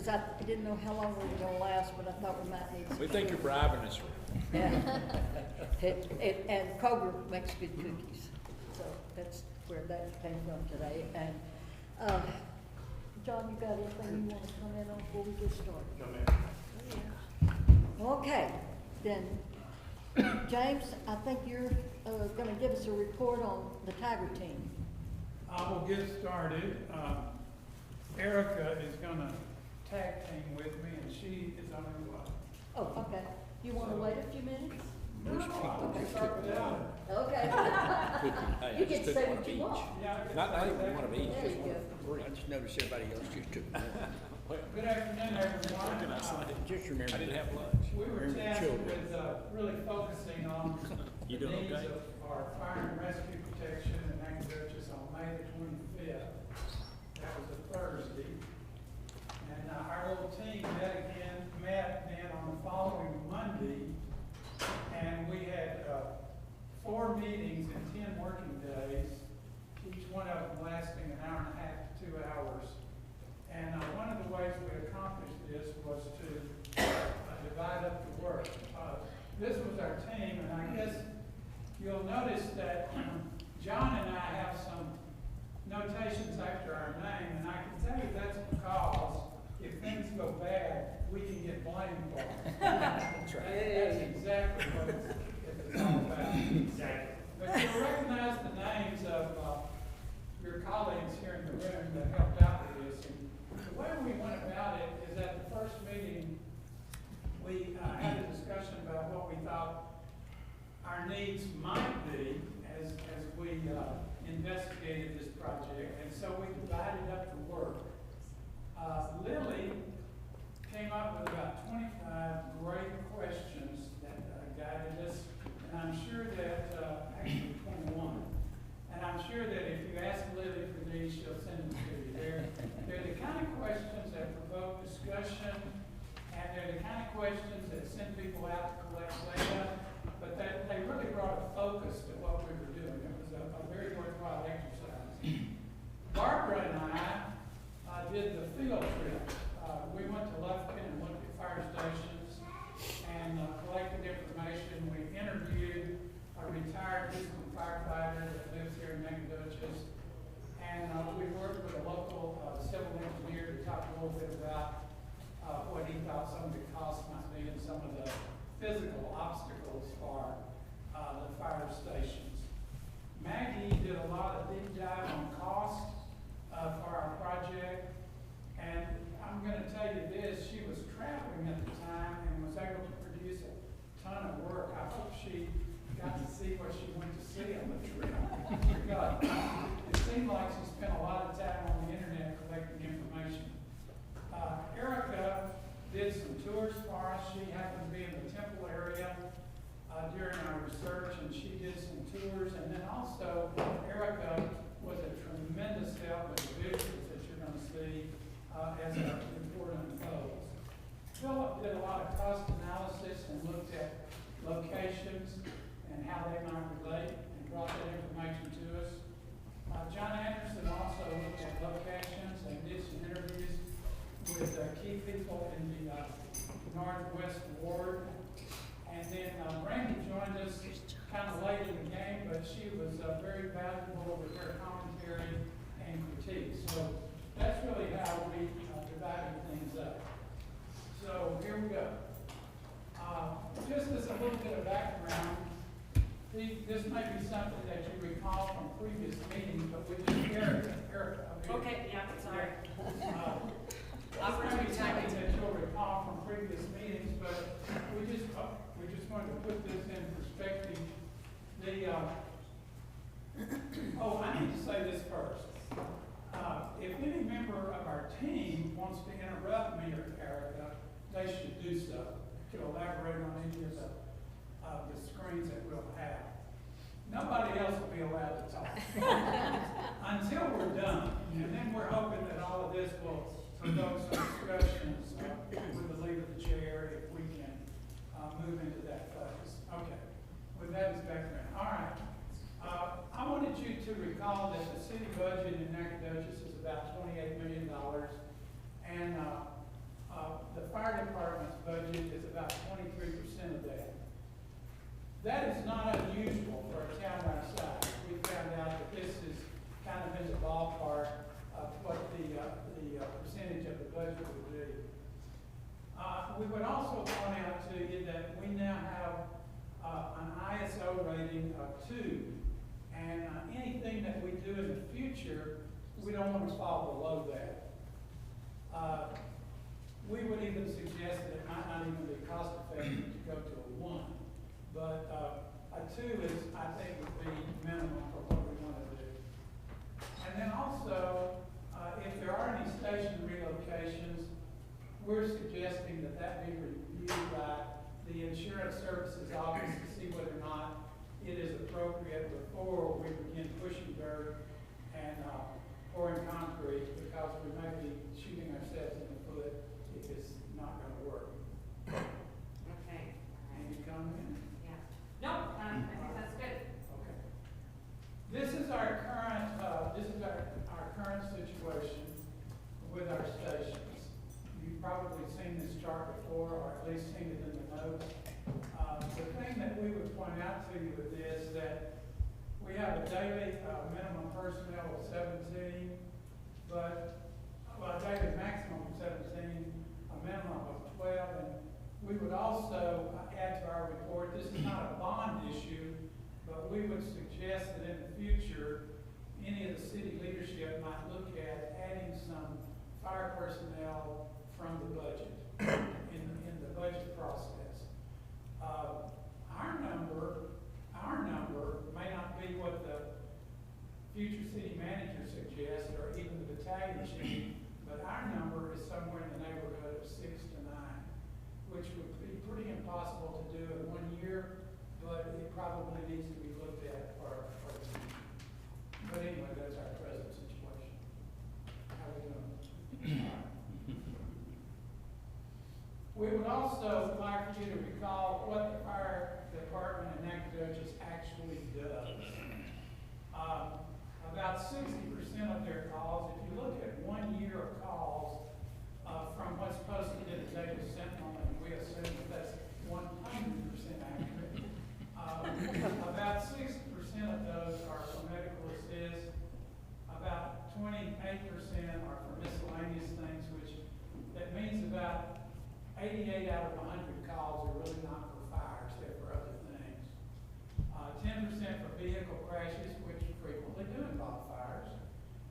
because I didn't know how long we were gonna last, but I thought we might need some. We think you're bribing us. Yeah. And Kroger makes good cookies, so that's where that came from today. And, John, you got anything you want to comment on before we get started? Okay, then, James, I think you're gonna give us a report on the Tiger team. I will get started. Erica is gonna tag team with me, and she is on her way. Oh, okay. You wanna wait a few minutes? Most people just Start took without one. Okay. Cookie. Hey, I You just get to took say one what of you each. want. Yeah, I can Not say even one of each, There just you one go. of three. I just noticed everybody else just took one. Good afternoon, everyone. Can I say? Just remember. I didn't have lunch. We were Remember the tasked children. with really focusing on You the doing needs okay? of our fire and rescue protection in Nacogdoches on May the 25th. That was a Thursday. And our little team met then on the following Monday, and we had 4 meetings in 10 working days, each one of them lasting an hour and a half to 2 hours. And one of the ways we accomplished this was to divide up the work. This was our team, and I guess you'll notice that John and I have some notations after our name, and I can tell you that's because if things go bad, we can get blamed for it. That's right. That's exactly what it's all about. Exactly. But you'll recognize the names of your colleagues here in the room that helped out with this. And the way we went about it is at the first meeting, we had a discussion about what we thought our needs might be as we investigated this project. And so we divided up the work. Lily came up with about 25 great questions that guided us, and I'm sure that, actually 21. And I'm sure that if you ask Lily for these, she'll send them to you. They're the kind of questions that provoke discussion, and they're the kind of questions that send people out to collect data, but they really brought a focus to what we were doing. It was a very worthwhile exercise. Barbara and I did the field trip. We went to Lufkin and looked at fire stations and collected information. We interviewed a retired Houston firefighter that lives here in Nacogdoches. And we worked with a local civil engineer to talk a little bit about what he thought some of the costs might be and some of the physical obstacles for the fire stations. Maggie did a lot of deep dive on cost for our project. And I'm going to tell you this, she was traveling at the time and was able to produce a ton of work. I hope she got to see what she went to see on the trip. Because it seemed like she spent a lot of time on the internet collecting information. Erica did some tours for us. She happened to be in the Temple area during our research, and she did some tours. And then also, Erica was a tremendous help with the visuals that you're going to see as our report unfolds. Philip did a lot of cost analysis and looked at locations and how they might relate and brought that information to us. John Anderson also looked at locations and did some interviews with key people in the Northwest Ward. And then Brandy joined us kind of late in the game, but she was very valuable with her commentary and critique. So that's really how we divided things up. So here we go. Just as a little bit of background, this may be something that you recall from previous meetings, but we just Erica. Okay, yeah, sorry. This may be something that you'll recall from previous meetings, but we just wanted to put this in perspective. I need to say this first. If any member of our team wants to interrupt me or Erica, they should do so to elaborate on any of the screens that we'll have. Nobody else will be allowed to talk until we're done. And then we're hoping that all of this will provoke some discussions with the lead of the chair if we can move into that focus. Okay, with that as background. All right. I wanted you to recall that the city budget in Nacogdoches is about $28 million. And That is not unusual for a town our size. We found out that this is kind of in the ballpark of what the percentage of the budget would be. We would also point out to you that we now have an ISO rating of 2, and anything that we do in the future, we don't want to fall below that. We would even suggest that it might not even be cost effective to go to a 1, but a 2 is, I think, would be minimum for what we want to do. And then also, if there are any station relocations, we're suggesting that that be reviewed by the Insurance Services Office to see whether or not it is appropriate before we begin pushing dirt and pouring concrete, because we may be shooting ourselves in the foot if it's not going to work. Okay. Any comment? Yeah. No, I think that's good. Okay. This is our current, our current situation with our stations. You've probably seen this chart before, or at least seen it in the notes. The thing that we would point out to you with this, that we have a daily minimum personnel of 17, but, well, a daily maximum of 17, a minimum of 12, and we would also add to our report, this is not a bond issue, but we would suggest that in the future, any of the city leadership might look at adding some fire personnel from the budget, in the budget process. Our number may not be what the future city manager suggests, or even the battalion chief, but our number is somewhere in the neighborhood of 6 to 9, which would be pretty impossible to do in 1 year, but it probably needs to be looked at for the future. But anyway, that's our present situation. How we doing? We would also like for you to recall what the fire department in Nacogdoches actually does. About 60% of their calls, if you look at 1 year of calls from what's posted in the Daily Sentinel, and we assume that that's 100% accurate, about 60% of those are for medical assist, about 28% are for miscellaneous things, which that means about 88 out of 100 calls are really not for fires, they're for other things. 10% for vehicle crashes, which frequently do involve fires.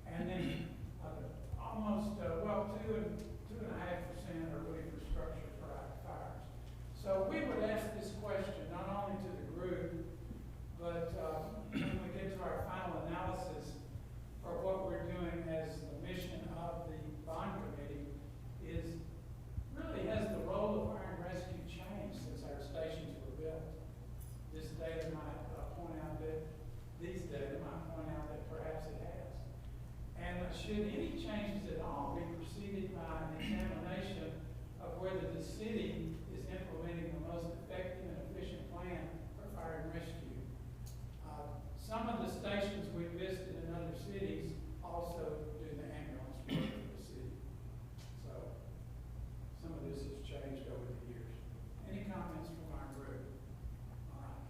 And then almost, 2.5% are really for structure fires. So we would ask this question not only to the group, but when we get to our final analysis for what we're doing as the mission of the bond committee, is really has the role of fire and rescue changed since our stations were built. This data might point out that, these data might point out that perhaps it has. And should any changes at all be preceded by an examination of whether the city is implementing the most effective and efficient plan for fire and rescue? Some of the stations we visited in other cities also do the ambulance work for the city. So some of this has changed over the years. Any comments from our group? All right.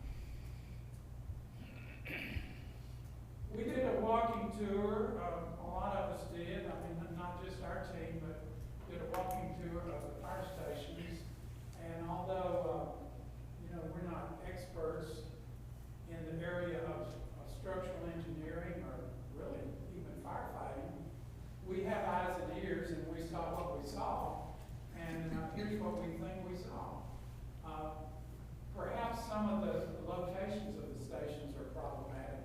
We did a walking tour, a lot of us did, I mean, not just our team, but did a walking tour of the fire stations. And although, we're not experts in the area of structural engineering or really even firefighting, we have eyes and ears, and we saw what we saw. And here's what we think we saw. Perhaps some of the locations of the stations are problematic.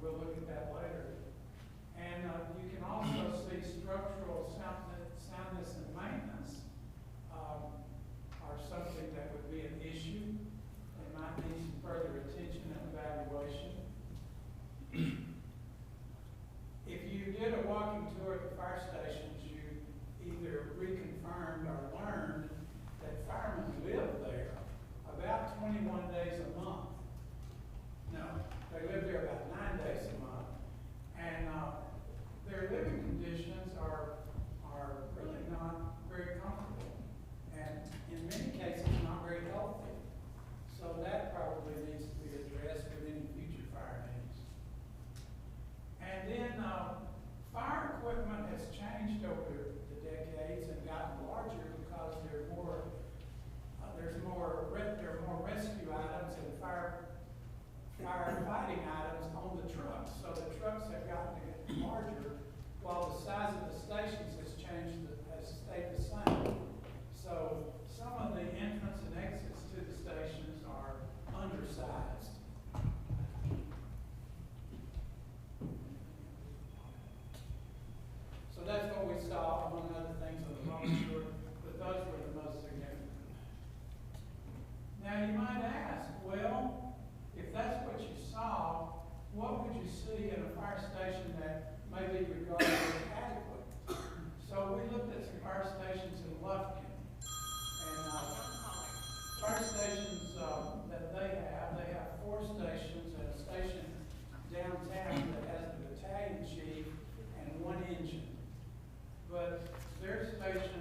We'll look at that later. And you can also see structural soundness and maintenance are something that would be an issue and might need some further attention and evaluation. If you did a walking tour at the fire stations, you either reconfirmed or learned that firemen live there about 21 days a month. No, they live there about 9 days a month. And their living conditions are really not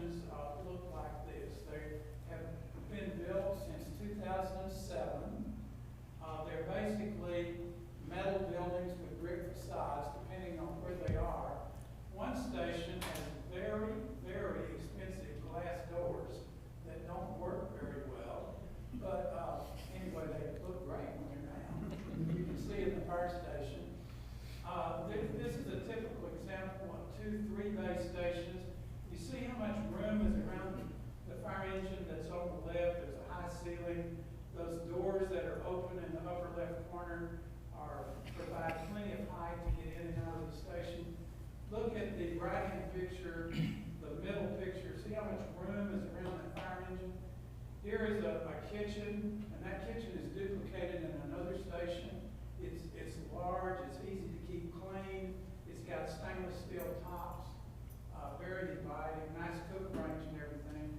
stations look like this. They have been built since 2007. They're basically metal buildings with brick facades, depending on where they are. One station has very, very expensive glass doors that don't work very well. But anyway, they look great when they're down. You can see in the fire station. This is a typical example of 2 3-bay stations. You see how much room is around the fire engine that's on the left. There's a high ceiling. Those doors that are open in the upper left corner provide plenty of height to get in and out of the station. Look at the right-hand picture, the middle picture. See how much room is around that fire engine? Here is a kitchen, and that kitchen is duplicated in another station. It's large, it's easy to keep clean, it's got stainless steel tops, very inviting, nice cook range and everything.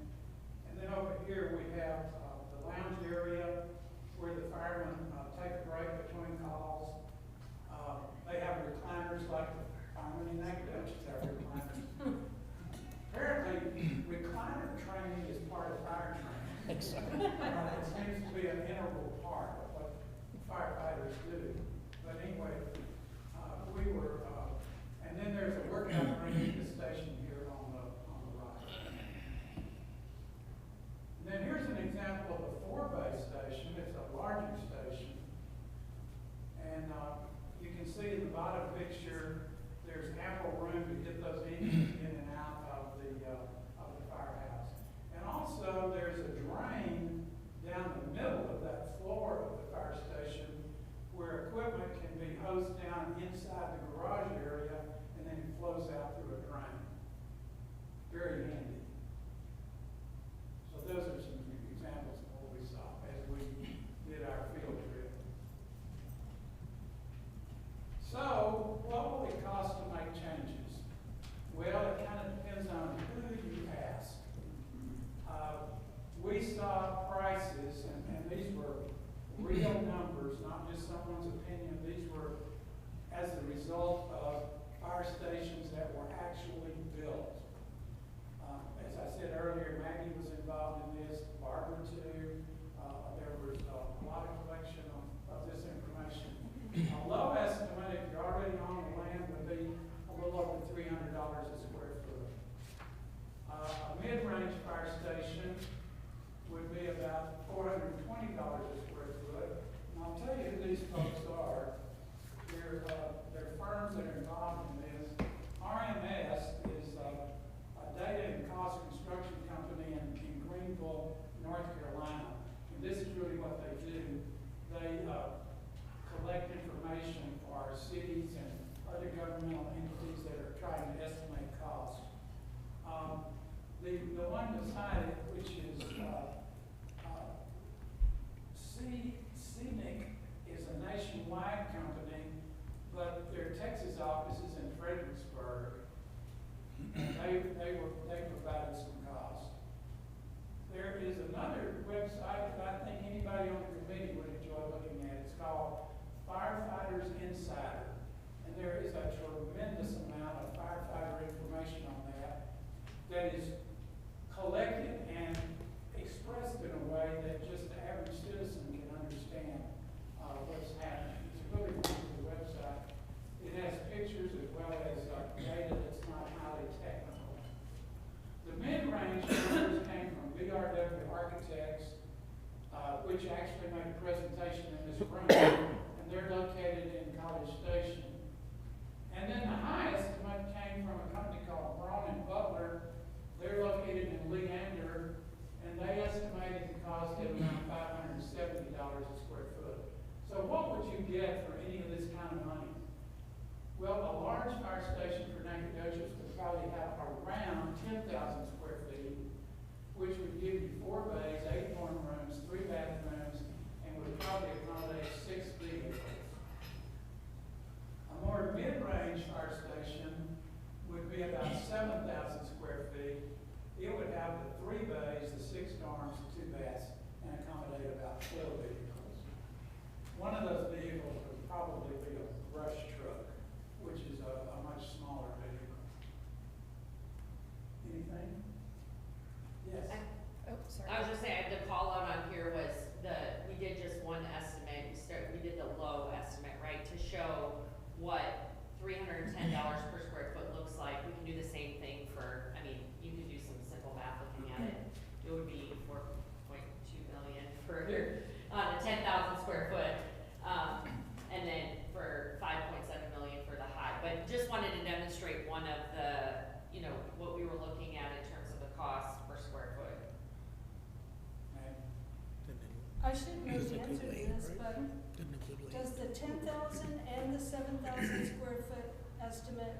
And then over here we have the lounge area where the firemen take a break between calls. They have recliners like the firemen in Nacogdoches have recliners. Apparently, recliner training is part of fire training. It seems to be an integral part of what firefighters do. But anyway, and then there's a workout ring at the station here on the right. And then here's an example of a 4-bay station. It's a larger station. And you can see in the bottom picture, there's ample room to get those engines in and out of the firehouse. And also, there's a drain down the middle of that floor of the fire station where equipment can be hosed down inside the garage area and then it flows out through a drain. Very handy. So those are some examples of what we saw as we did our field trip. So, what will it cost to make changes? Well, it kind of depends on who you ask. We saw prices, and these were real numbers, not just someone's opinion. These were as the result of fire stations that were actually built. As I said earlier, Maggie was involved in this, Barbara too. There was a lot of collection of this information. A low estimate, if you're already on the land, would be a little over $300 a square foot. A mid-range fire station would be about $420 a square foot. And I'll tell you who these folks are. They're firms that are involved in this. RMS is a data and cost construction company in Greenville, North Carolina. And this is really what they do. They collect information for our cities and other governmental entities that are trying to estimate costs. The one beside it, which is Cnac, is a nationwide company, but their Texas office is in Fredericksburg. They provided some costs. There is another website that I think anybody on the committee would enjoy looking at. It's called Firefighters Insider. And there is a tremendous amount of firefighter information on that is collected and expressed in a way that just the average citizen can understand what's happening. It's a really wonderful website. It has pictures as well as data that's not highly technical. The mid-range numbers came from BRW Architects, which actually made a presentation in this room, and they're located in College Station. And then the highest estimate came from a company called Braun and Butler. They're located in Leander, and they estimated the cost at around $570 a square foot. So what would you get for any of this kind of money? Well, a large fire station for Nacogdoches would probably have around 10,000 square feet, which would give you 4 bays, 8 dorm rooms, 3 bathrooms, and would probably accommodate 6 vehicles. A more mid-range fire station would be about 7,000 square feet. It would have the 3 bays, the 6 dorms, 2 baths, and accommodate about 12 vehicles. One of those vehicles would probably be a brush truck, which is a much smaller vehicle. Anything? Does the 10,000 and the 7,000 square foot estimate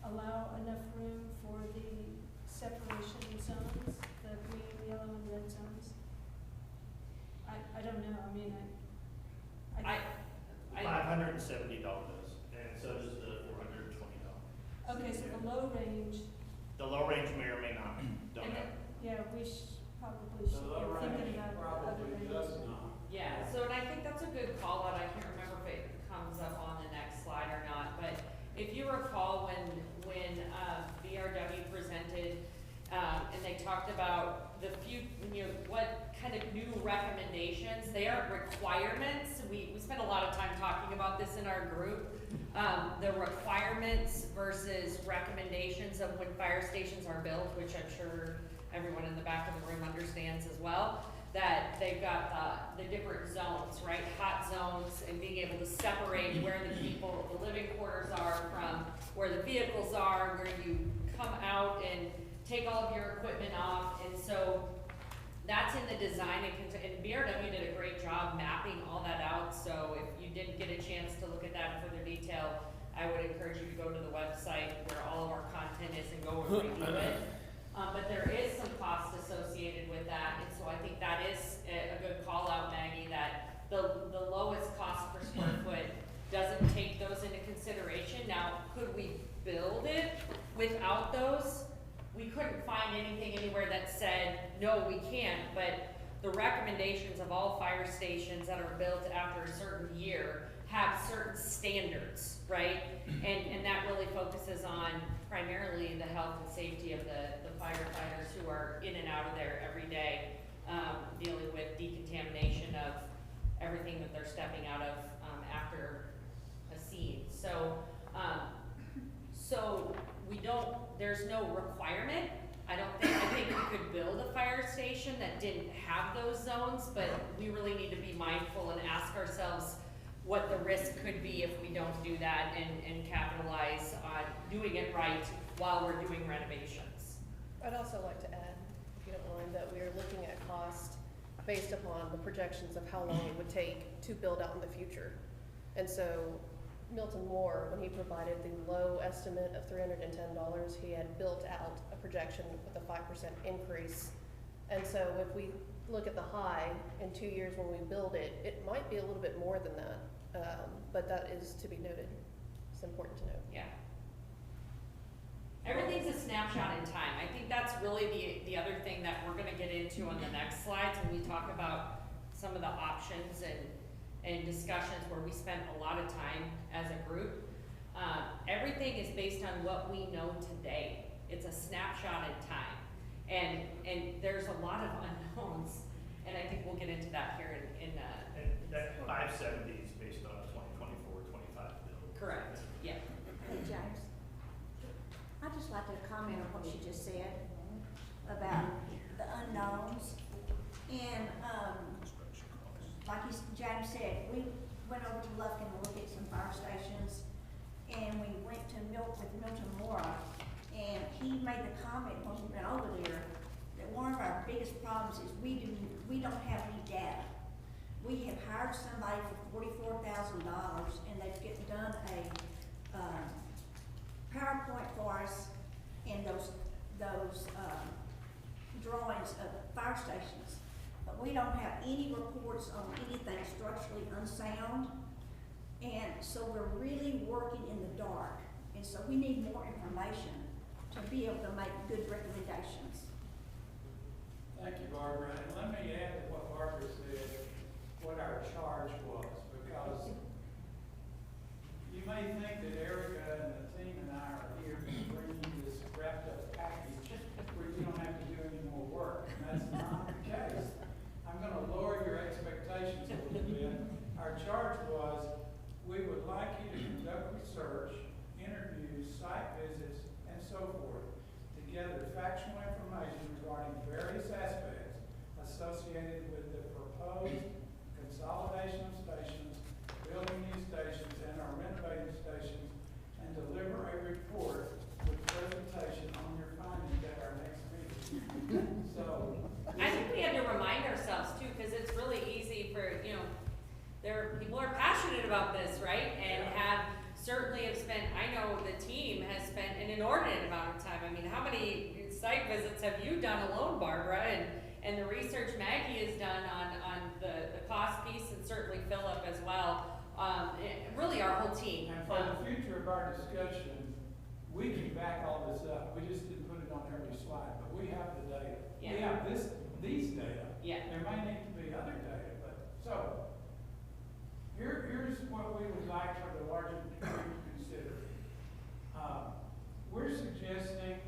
allow enough room for the separation zones, the green, yellow, and red zones? I don't know, I mean, I $570, and so does the $420. okay, so the low range, The low range may or may not, don't know. yeah, we probably The should low be thinking range about other probably ranges. does not. Yeah, so and I think that's a good call out. I can't remember if it comes up on the next slide or not, but if you recall when VRW presented, and they talked about the what kind of new recommendations, they aren't requirements. We spent a lot of time talking about this in our group. The requirements versus recommendations of when fire stations are built, which I'm sure everyone in the back of the room understands as well, that they've got the different zones, right? Hot zones, and being able to separate where the living quarters are from where the vehicles are, where you come out and take all of your equipment off. And so that's in the design, and BRW did a great job mapping all that out. So if you didn't get a chance to look at that in further detail, I would encourage you to go to the website where all of our content is and go and review it. But there is some cost associated with that, and so I think that is a good call out, Maggie, that the lowest cost per square foot doesn't take those into consideration. Now, could we build it without those? We couldn't find anything anywhere that said, no, we can't, but the recommendations of all fire stations that are built after a certain year have certain standards, right? And that really focuses on primarily the health and safety of the firefighters who are in and out of there every day, dealing with decontamination of everything that they're stepping out of after a scene. So, there's no requirement. I think we could build a fire station that didn't have those zones, but we really need to be mindful and ask ourselves what the risk could be if we don't do that and capitalize on doing it right while we're doing renovations. I'd also like to add, if you don't mind, that we are looking at cost based upon the projections of how long it would take to build out in the future. And so Milton Moore, when he provided the low estimate of $310, he had built out a projection with a 5% increase. And so if we look at the high in 2 years when we build it, it might be a little bit more than that, but that is to be noted. It's important to note. Yeah. Everything's a snapshot in time. I think that's really the other thing that we're gonna get into on the next slides when we talk about some of the options and discussions where we spent a lot of time as a group. Everything is based on what we know today. It's a snapshot in time. And there's a lot of unknowns, and I think we'll get into that here in And that 570 is based on a 2024, 25 build. correct, yeah. Hey, James, I'd just like to comment on what you just said about the unknowns. And, like James said, we went over to Lufkin to look at some fire stations, and we went to with Milton Mora, and he made the comment when we went over there that one of our biggest problems is we don't have any data. We have hired somebody for $44,000, and they've done a PowerPoint for us and those drawings of fire stations. But we don't have any reports on anything structurally unsound. And so we're really working in the dark. And so we need more information to be able to make good recommendations. Thank you, Barbara. And let me add to what Barbara said, what our charge was, because you may think that Erica and the team and I are here to bring you this wrapped up package where you don't have to do any more work. And that's not the case. I'm going to lower your expectations a little bit. Our charge was, we would like you to conduct research, interviews, site visits, and so forth, to gather factual information regarding various aspects associated with the proposed consolidation of stations, building new stations, and our renovating stations, and deliver a report with presentation on your findings at our next meeting. So, I think we have to remind ourselves too, because it's really easy for, there are people people are passionate about this, right? And Yeah. certainly have spent, I know the team has spent an inordinate amount of time. I mean, how many site visits have you done alone, Barbara? And the research Maggie has done on the cost piece, and certainly Philip as well. Really our whole team. And for the future of our discussion, we can back all this up. We just didn't put it on every slide, but we have the data. We Yeah. have these data. Yeah. There may need to be other data, but, so, here's what we would like for the larger community to consider. We're suggesting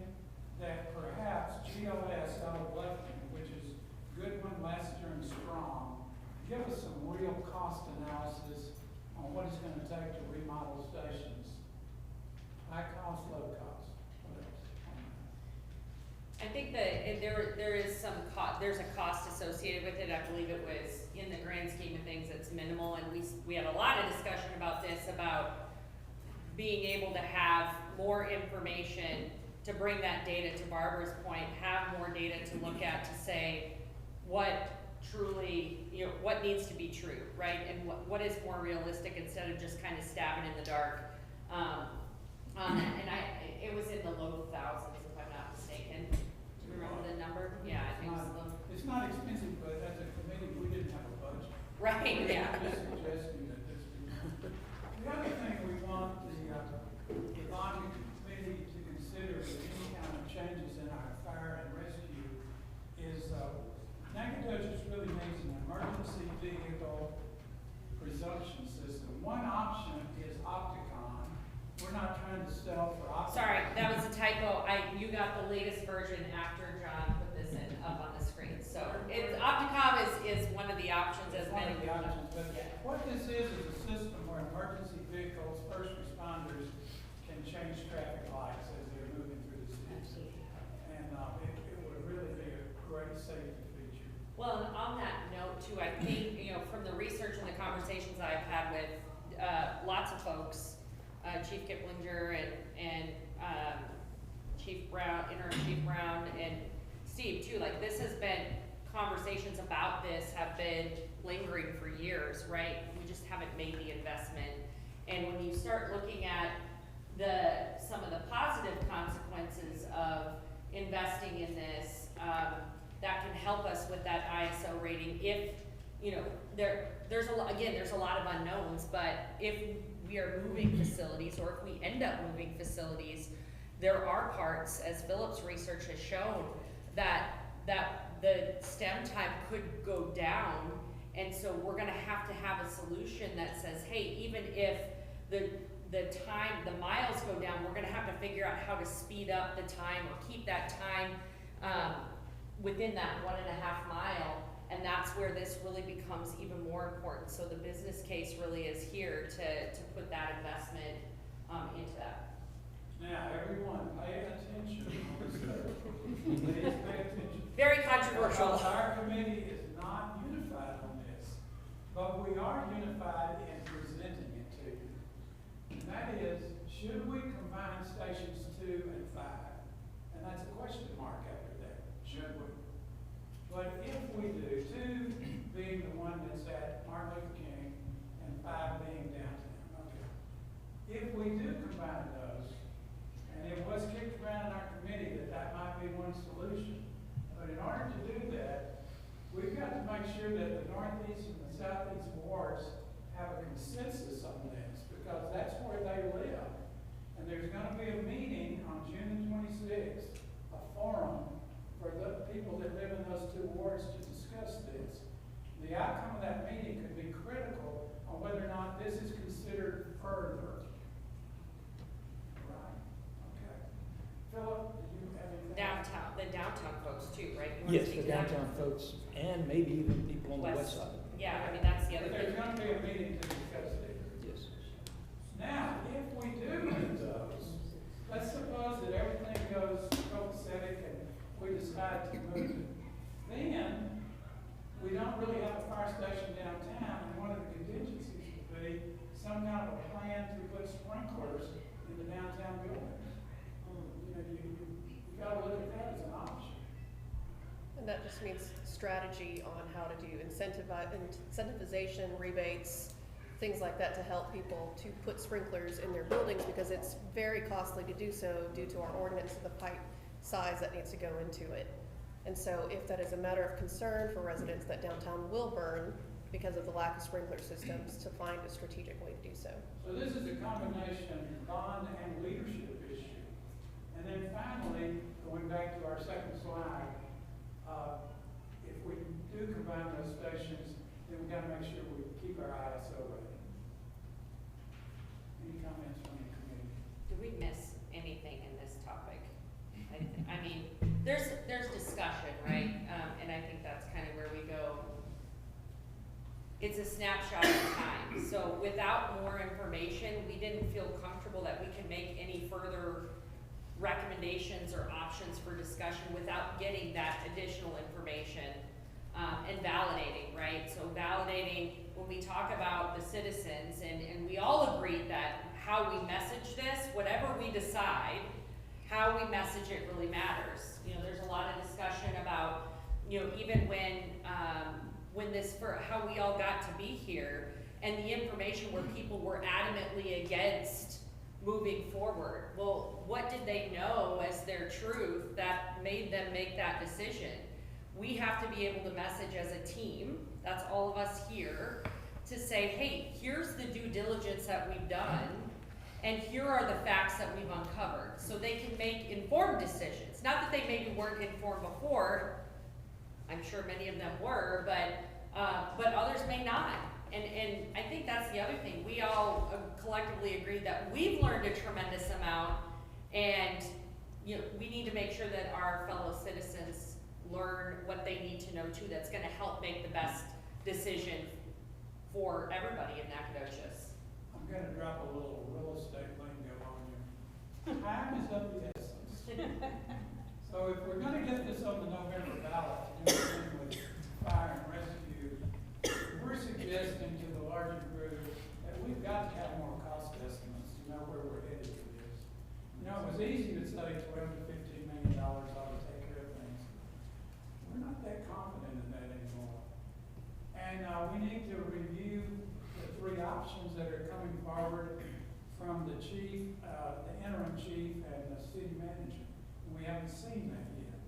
that perhaps GLS out of Bluffton, which is Goodwin, Lester, and Strong, give us some real cost analysis on what it's gonna take to remodel stations. High cost, low cost, what else? I think that there is there's a cost associated with it. I believe it was, in the grand scheme of things, it's minimal, and we had a lot of discussion about this, about being able to have more information, to bring that data, to Barbara's point, have more data to look at, to say what truly, what needs to be true, right? And what is more realistic, instead of just kind of stabbing in the dark. And it was in the low thousands, if I'm not mistaken. Do you remember the number? Yeah, I think it was low. It's not expensive, but as a committee, we didn't have a budget. Right, yeah. We're just suggesting that this be. The other thing we want the bonding committee to consider with any kind of changes in our fire and rescue is, Natchitoches really needs an emergency vehicle presumption system. One option is Opticon. We're not trying to sell for Opticon. Sorry, that was a typo. You got the latest version after John put this in up on the screen. So Opticom is one of the options, as It's one many. of the options, but Yeah. what this is a system where emergency vehicles, first responders can change traffic lights as they're moving through the city. And it would really be a great safety feature. Well, and on that note too, I think, from the research and the conversations I've had with lots of folks, Chief Kiplinger and Chief Brown, Interim Chief Brown, and Steve too, like, this has been, conversations about this have been lingering for years, right? We just haven't made the investment. And when you start looking at some of the positive consequences of investing in this, that can help us with that ISO rating. If, there's a lot of unknowns, but if we are moving facilities, or if we end up moving facilities, there are parts, as Philip's research has shown, that the stem time could go down. And so we're gonna have to have a solution that says, hey, even if the miles go down, we're gonna have to figure out how to speed up the time, or keep that time within that 1.5 mile. And that's where this really becomes even more important. So the business case really is here to put that investment into that. Now, everyone, pay attention on this stuff. Please pay attention. Very controversial. Because our committee is not unified on this, but we are unified in presenting it to you. And that is, should we combine stations 2 and 5? And that's a question mark after that. Should we? But if we do, 2 being the one that's at Martin Luther King and 5 being downtown, okay. If we do combine those, and it was kicked around in our committee that might be one solution, but in order to do that, we've got to make sure that the northeast and the southeast wards have a consensus on this, because that's where they live. And there's gonna be a meeting on June the 26th, a forum for the people that live in those 2 wards to discuss this. The outcome of that meeting could be critical on whether or not this is considered further. Right, okay. Philip, do you have anything? The downtown folks too, right? You wanna Yes, speak the to that? downtown folks, and maybe even people on the west side. Yeah, I mean, that's the other But there's thing. gonna be a meeting to discuss it. Yes. Now, if we do move those, let's suppose that everything goes copacetic and we decide to move it. Then, we don't really have a fire station downtown, and one of the contingencies would be some kind of a plan to put sprinklers in the downtown buildings. You gotta look at that as an option. And that just means strategy on how to do incentivization, rebates, things like that to help people to put sprinklers in their buildings, because it's very costly to do so due to our ordinance of the pipe size that needs to go into it. And so if that is a matter of concern for residents that downtown will burn because of the lack of sprinkler systems, to find a strategic way to do so. So this is a combination bond and leadership issue. And then finally, going back to our second slide, if we do combine those stations, then we've got to make sure we keep our ISO rating. Any comments from the committee? Do we miss anything in this topic? I mean, there's discussion, right? And I think that's kind of where we go. It's a snapshot of time. So without more information, we didn't feel comfortable that we could make any further recommendations or options for discussion without getting that additional information and validating, right? So validating when we talk about the citizens, and we all agreed that how we message this, whatever we decide, how we message it really matters. You know, there's a lot of discussion about, you know, even when this, for how we all got to be here, and the information where people were adamantly against moving forward. Well, what did they know as their truth that made them make that decision? We have to be able to message as a team, that's all of us here, to say, hey, here's the due diligence that we've done, and here are the facts that we've uncovered, so they can make informed decisions. Not that they maybe weren't informed before, I'm sure many of them were, but others may not. And I think that's the other thing. We all collectively agreed that we've learned a tremendous amount, and you know, we need to make sure that our fellow citizens learn what they need to know too, that's gonna help make the best decision for everybody in Nacogdoches. I'm gonna drop a little real estate lingo on you. Time is of the essence. So if we're gonna get this on the November ballot, to do anything with fire and rescue, we're suggesting to the larger group that we've got to have more cost estimates to know where we're headed with this. You know, it was easy to say $12 to $15 million ought to take care of things. We're not that confident in that anymore. And we need to review the three options that are coming forward from the chief, the interim chief, and the city manager. And we haven't seen that yet.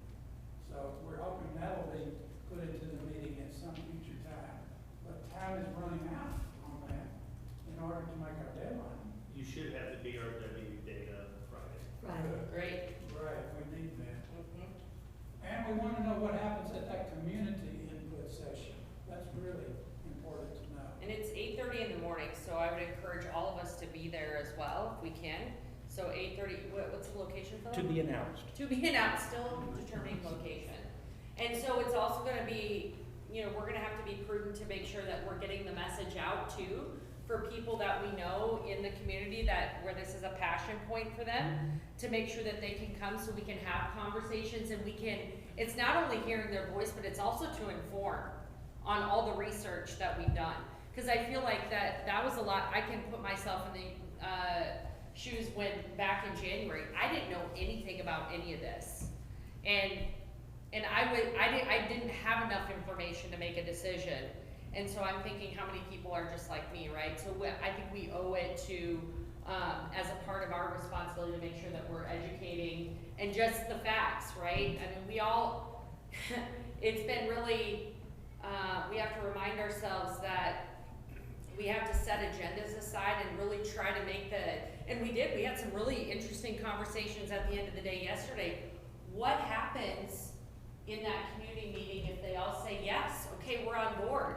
So we're hoping that'll be put into the meeting at some future time. But time is running out on that in order to make our deadline. You should have the BRW data Friday. Right. Great. Right, we need that. Mhm. And we want to know what happens at that community input session. That's really important to know. And it's 8:30 in the morning, so I would encourage all of us to be there as well, if we can. So 8:30, what's the location for that? To be announced. To be announced, still determining location. And so it's also gonna be, you know, we're gonna have to be prudent to make sure that we're getting the message out too, for people that we know in the community that, where this is a passion point for them, to make sure that they can come so we can have conversations, and we can, it's not only hearing their voice, but it's also to inform on all the research that we've done. Cause I feel like that was a lot. I can put myself in the shoes when, back in January, I didn't know anything about any of this. And I didn't have enough information to make a decision. And so I'm thinking how many people are just like me, right? So I think we owe it to, as a part of our responsibility, to make sure that we're educating and just the facts, right? I mean, we all, it's been really, we have to remind ourselves that we have to set agendas aside and really try to make and we did, we had some really interesting conversations at the end of the day yesterday. What happens in that community meeting if they all say, yes, okay, we're on board?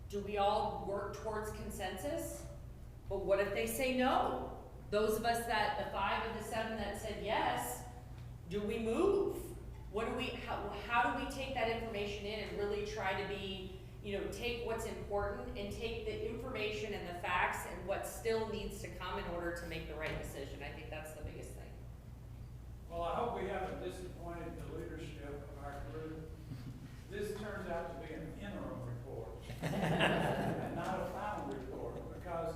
Do we all work towards consensus? But what if they say no? Those of us that, the 5 of the 7 that said yes, do we move? How do we take that information in and really try to be, you know, take what's important and take the information and the facts and what still needs to come in order to make the right decision? I think that's the biggest thing. Well, I hope we haven't disappointed the leadership of our group. This turns out to be an interim report and not a final report, because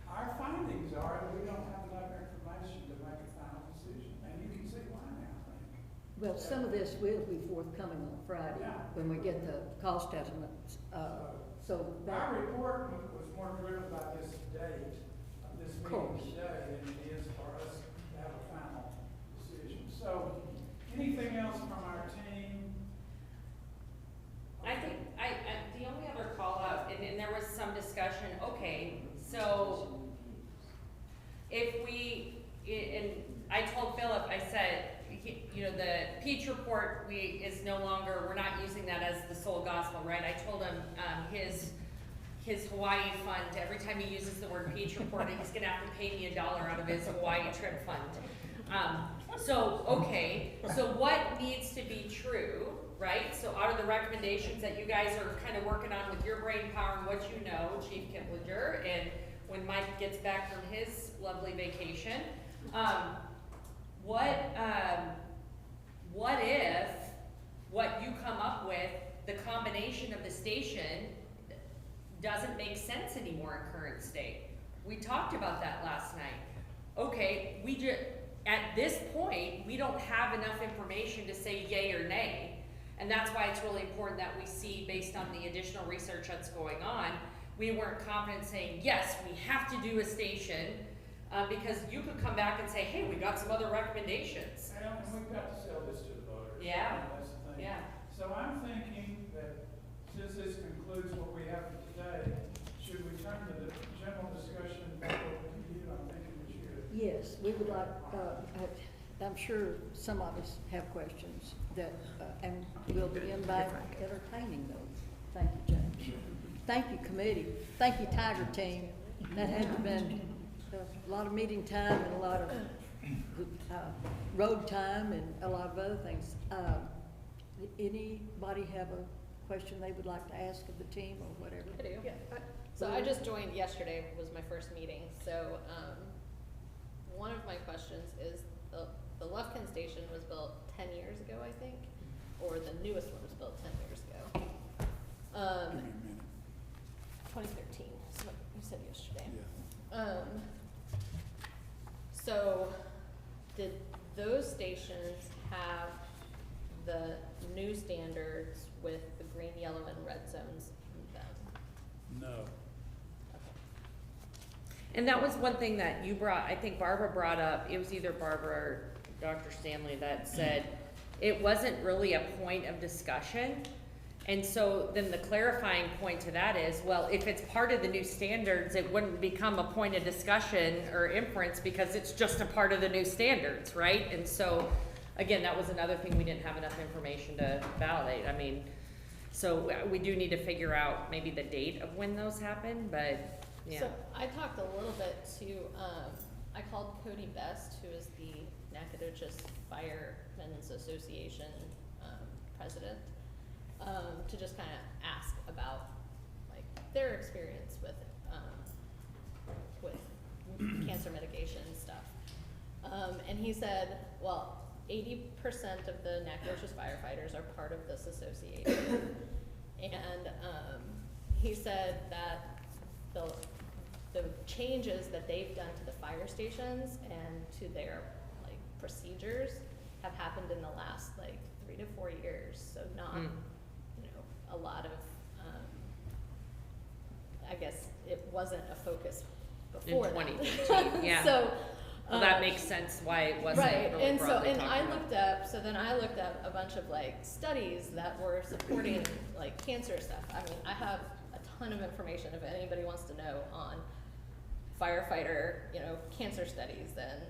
our findings are that we don't have enough information to make a final decision. And you can see why now, I think. Well, some of this will be forthcoming on Friday Yeah. when we get the cost estimates. So that, Our report was more driven by this date of this meeting Course. today than it is for us to have a final decision. So, anything else from our team? I think, the only other call out, and there was some discussion, okay, so if we, and I told Philip, I said, you know, the Peach report, is no longer, we're not using that as the sole gospel, right? I told him, his Hawaii fund, every time he uses the word Peach report, he's gonna have to pay me $1 out of his Hawaii trip fund. So, okay, so what needs to be true, right? So out of the recommendations that you guys are kind of working on with your brain power and what you know, Chief Kiplinger, and when Mike gets back from his lovely vacation, what if what you come up with, the combination of the station, doesn't make sense anymore in current state? We talked about that last night. Okay, at this point, we don't have enough information to say yay or nay. And that's why it's really important that we see, based on the additional research that's going on, we weren't confident saying, yes, we have to do a station, because you could come back and say, hey, we got some other recommendations. And we've got to sell this to the voters. Yeah. That's the thing. Yeah. So I'm thinking that since this concludes what we have for today, should we turn to the general discussion back over to you? I'm thinking we should. yes, we would like, I'm sure some of us have questions that, and we'll begin by entertaining those. Thank you, James. Thank you, committee. Thank you, Tiger Team. That had to have been a lot of meeting time and a lot of road time and a lot of other things. Anybody have a question they would like to ask of the team or whatever? I do. Yeah. So I just joined yesterday, was my first meeting, so, one of my questions is, the Lufkin station was built 10 years ago, I think, or the newest one was built 10 years ago. 2013, is what you said yesterday. So, did those stations have the new standards with the green, yellow, and red zones in them? No. And that was one thing that you brought, I think Barbara brought up, it was either Barbara or Dr. Stanley that said it wasn't really a point of discussion. And so then the clarifying point to that is, well, if it's part of the new standards, it wouldn't become a point of discussion or inference because it's just a part of the new standards, right? And so, again, that was another thing we didn't have enough information to validate. I mean, so we do need to figure out maybe the date of when those happen, but yeah. So I talked a little bit to, I called Cody Best, who is the Nacogdoches Firemen's Association president, to just kind of ask about like their experience with cancer mitigation stuff. And he said, well, 80% of the Nacogdoches firefighters are part of this association. And he said that the changes that they've done to the fire stations and to their like procedures have happened in the last like 3 to 4 years. So not, you know, a lot of, I guess it wasn't a focus before In that. 2015, yeah. So, Well, that makes sense why it wasn't right, really and so, broadly and talked I about. looked up, so then I looked up a bunch of like studies that were supporting like cancer stuff. I mean, I have a ton of information if anybody wants to know on firefighter, you know, cancer studies. And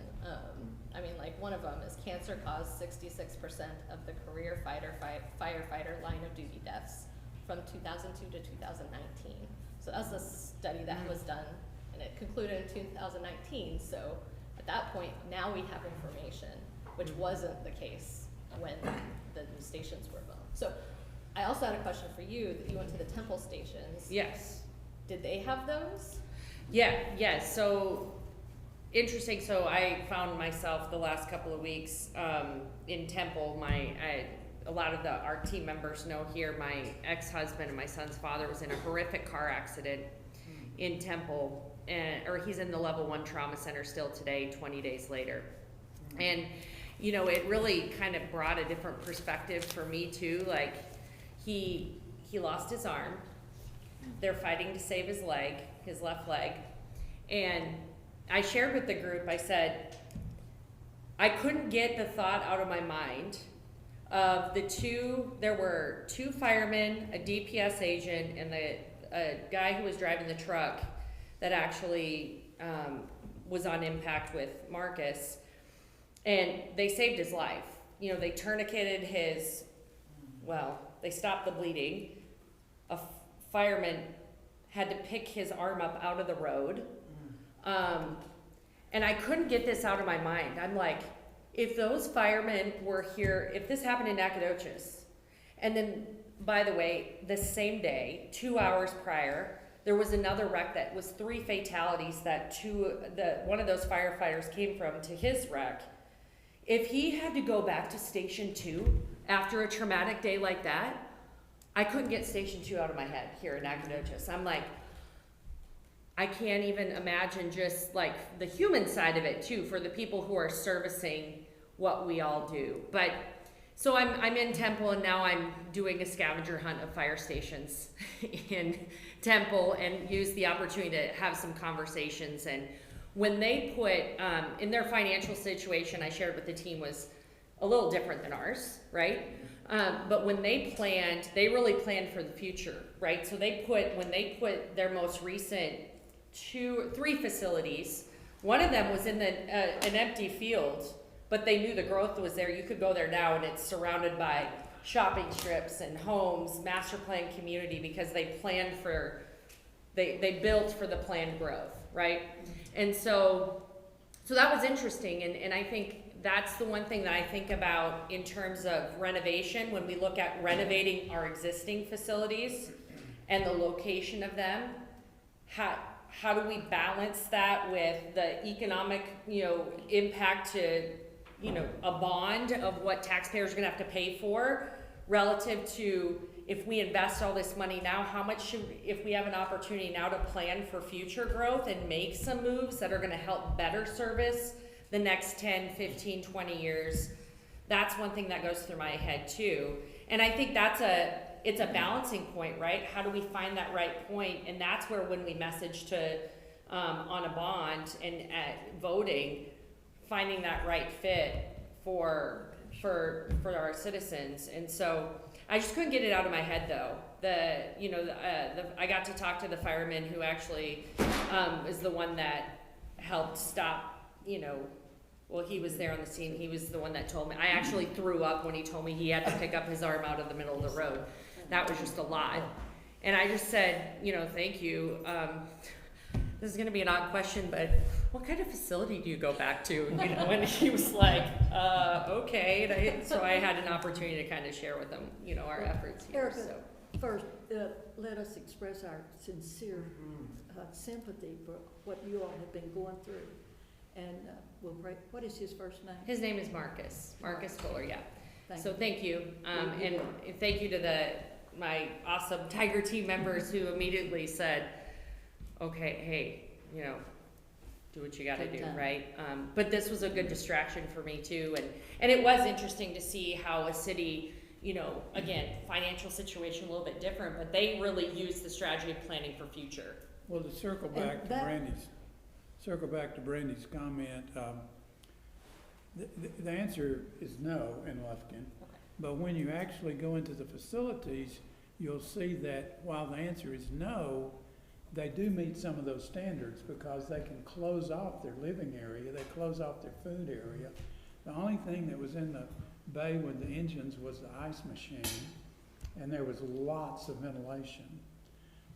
I mean, like one of them is cancer caused 66% of the career firefighter line of duty deaths from 2002 to 2019. So that's a study that was done, and it concluded in 2019. So at that point, now we have information, which wasn't the case when the stations were built. So I also had a question for you, that you went to the Temple stations. Yes. Did they have those? Yeah, so interesting. So I found myself the last couple of weeks in Temple. A lot of our team members know here, my ex-husband and my son's father was in a horrific car accident in Temple, or he's in the level 1 trauma center still today, 20 days later. And, you know, it really kind of brought a different perspective for me too. Like he lost his arm, They're fighting to save his leg, his left leg. And I shared with the group, I said, I couldn't get the thought out of my mind of there were 2 firemen, a DPS agent, and a guy who was driving the truck that actually was on impact with Marcus, and they saved his life. You know, they tourniqueted they stopped the bleeding. A fireman had to pick his arm up out of the road. And I couldn't get this out of my mind. I'm like, if those firemen were here, if this happened in Nacogdoches, and then, by the way, the same day, 2 hours prior, there was another wreck that was 3 fatalities that one of those firefighters came from to his wreck. If he had to go back to Station 2 after a traumatic day like that, I couldn't get Station 2 out of my head here in Nacogdoches. I'm like, I can't even imagine just like the human side of it too, for the people who are servicing what we all do. But so I'm in Temple, and now I'm doing a scavenger hunt of fire stations in Temple, and use the opportunity to have some conversations. And when they put in their financial situation, I shared with the team, was a little different than ours, right? But when they really planned for the future, right? So when they put their most recent 3 facilities, one of them was in an empty field, but they knew the growth was there. You could go there now, and it's surrounded by shopping strips and homes, master plan community, because they built for the planned growth, right? And so that was interesting, and I think that's the one thing that I think about in terms of renovation, when we look at renovating our existing facilities and the location of them. How do we balance that with the economic, impact to, a bond of what taxpayers are gonna have to pay for, relative to, if we invest all this money now, how much if we have an opportunity now to plan for future growth and make some moves that are gonna help better service the next 10, 15, 20 years. That's one thing that goes through my head too. And I think it's a balancing point, right? How do we find that right point? And that's where, when we message to on a bond and at voting, finding that right fit for our citizens. And so I just couldn't get it out of my head though. I got to talk to the fireman who actually is the one that helped stop, he was there on the scene. He was the one that told me. I actually threw up when he told me he had to pick up his arm out of the middle of the road. That was just a lot. And I just said, thank you. This is gonna be an odd question, but what kind of facility do you go back to? And he was like, okay. And so I had an opportunity to kind of share with him, our efforts here. Erica, So. first, let us express our sincere sympathy for what you all have been going through. And we'll pray. What is his first name? His name is Marcus Fuller, yeah. Thank So you. thank you. And thank you to my awesome Tiger team members who immediately said, okay, hey, do what you gotta Take do, time. right? But this was a good distraction for me too. And it was interesting to see how a city, again, financial situation a little bit different, but they really used the strategy of planning for future. Well, to circle And back to that- Brandy's comment, the answer is no in Lufkin. Okay. But when you actually go into the facilities, you'll see that while the answer is no, they do meet some of those standards, because they can close off their living area, they close off their food area. The only thing that was in the bay with the engines was the ice machine, and there was lots of ventilation.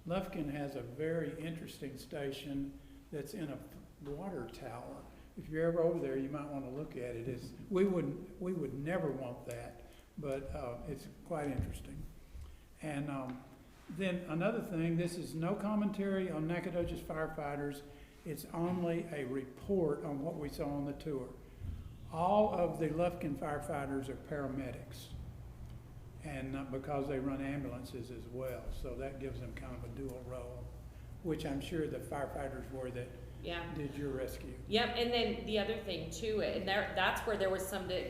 Lufkin has a very interesting station that's in a water tower. If you're ever over there, you might want to look at it. We would never want that, but it's quite interesting. And then another thing, this is no commentary on Nacogdoches firefighters. It's only a report on what we saw on the tour. All of the Lufkin firefighters are paramedics, and because they run ambulances as well, so that gives them kind of a dual role, which I'm sure the firefighters were that did your rescue. Yep, and then the other thing too, and that's where there was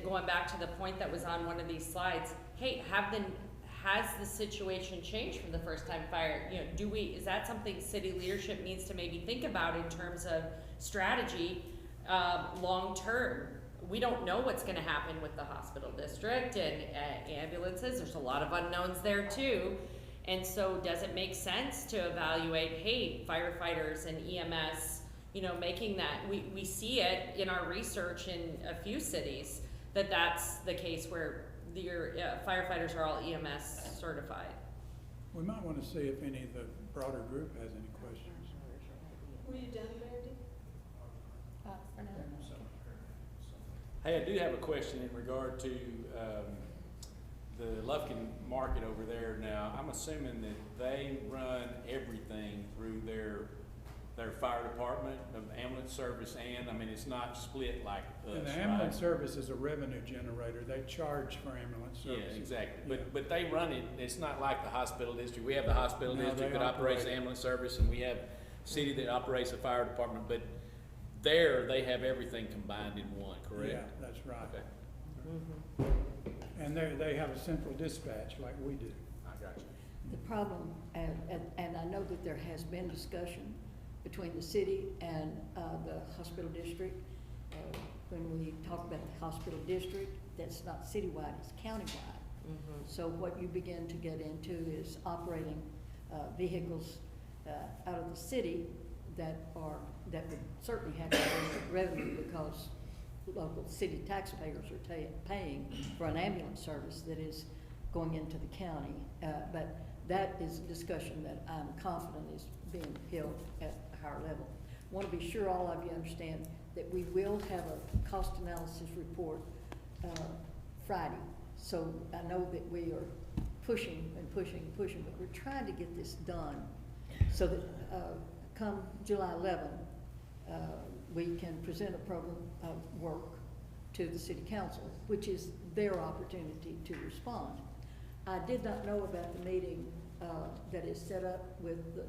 going back to the point that was on one of these slides. Hey, has the situation changed from the first time fire? You know, is that something city leadership needs to maybe think about in terms of strategy, long-term? We don't know what's gonna happen with the hospital district and ambulances. There's a lot of unknowns there too. And so does it make sense to evaluate, hey, firefighters and EMS, you know, making that, we see it in our research in a few cities, that's the case where your firefighters are all EMS certified. We might want to see if any of the broader group has any questions. Were you done, Verity? For now. Hey, I do have a question in regard to, the Lufkin Market over there. Now, I'm assuming that they run everything through their fire department, of ambulance service, and, I mean, it's not split like us, And the right? ambulance service is a revenue generator. They charge for ambulance service. Yeah, exactly. Yeah. But they run it, it's not like the hospital district. We have the hospital No, district they that operates the operate. ambulance service, and we have city that operates the fire department, but there, they have everything combined in one, correct? Yeah, that's right. Okay, And they have a central dispatch like we do. I got you. The problem, and I know that there has been discussion between the city and the hospital district. When we talk about the hospital district, that's not citywide, it's countywide. So what you begin to get into is operating vehicles out of the city that would certainly have to generate revenue because local city taxpayers are paying for an ambulance service that is going into the county. But that is a discussion that I'm confident is being held at a higher level. Want to be sure all of you understand that we will have a cost analysis report Friday. So I know that we are pushing and pushing and pushing, but we're trying to get this done so that come July 11, we can present a program of work to the city council, which is their opportunity to respond. I did not know about the meeting that is set up with the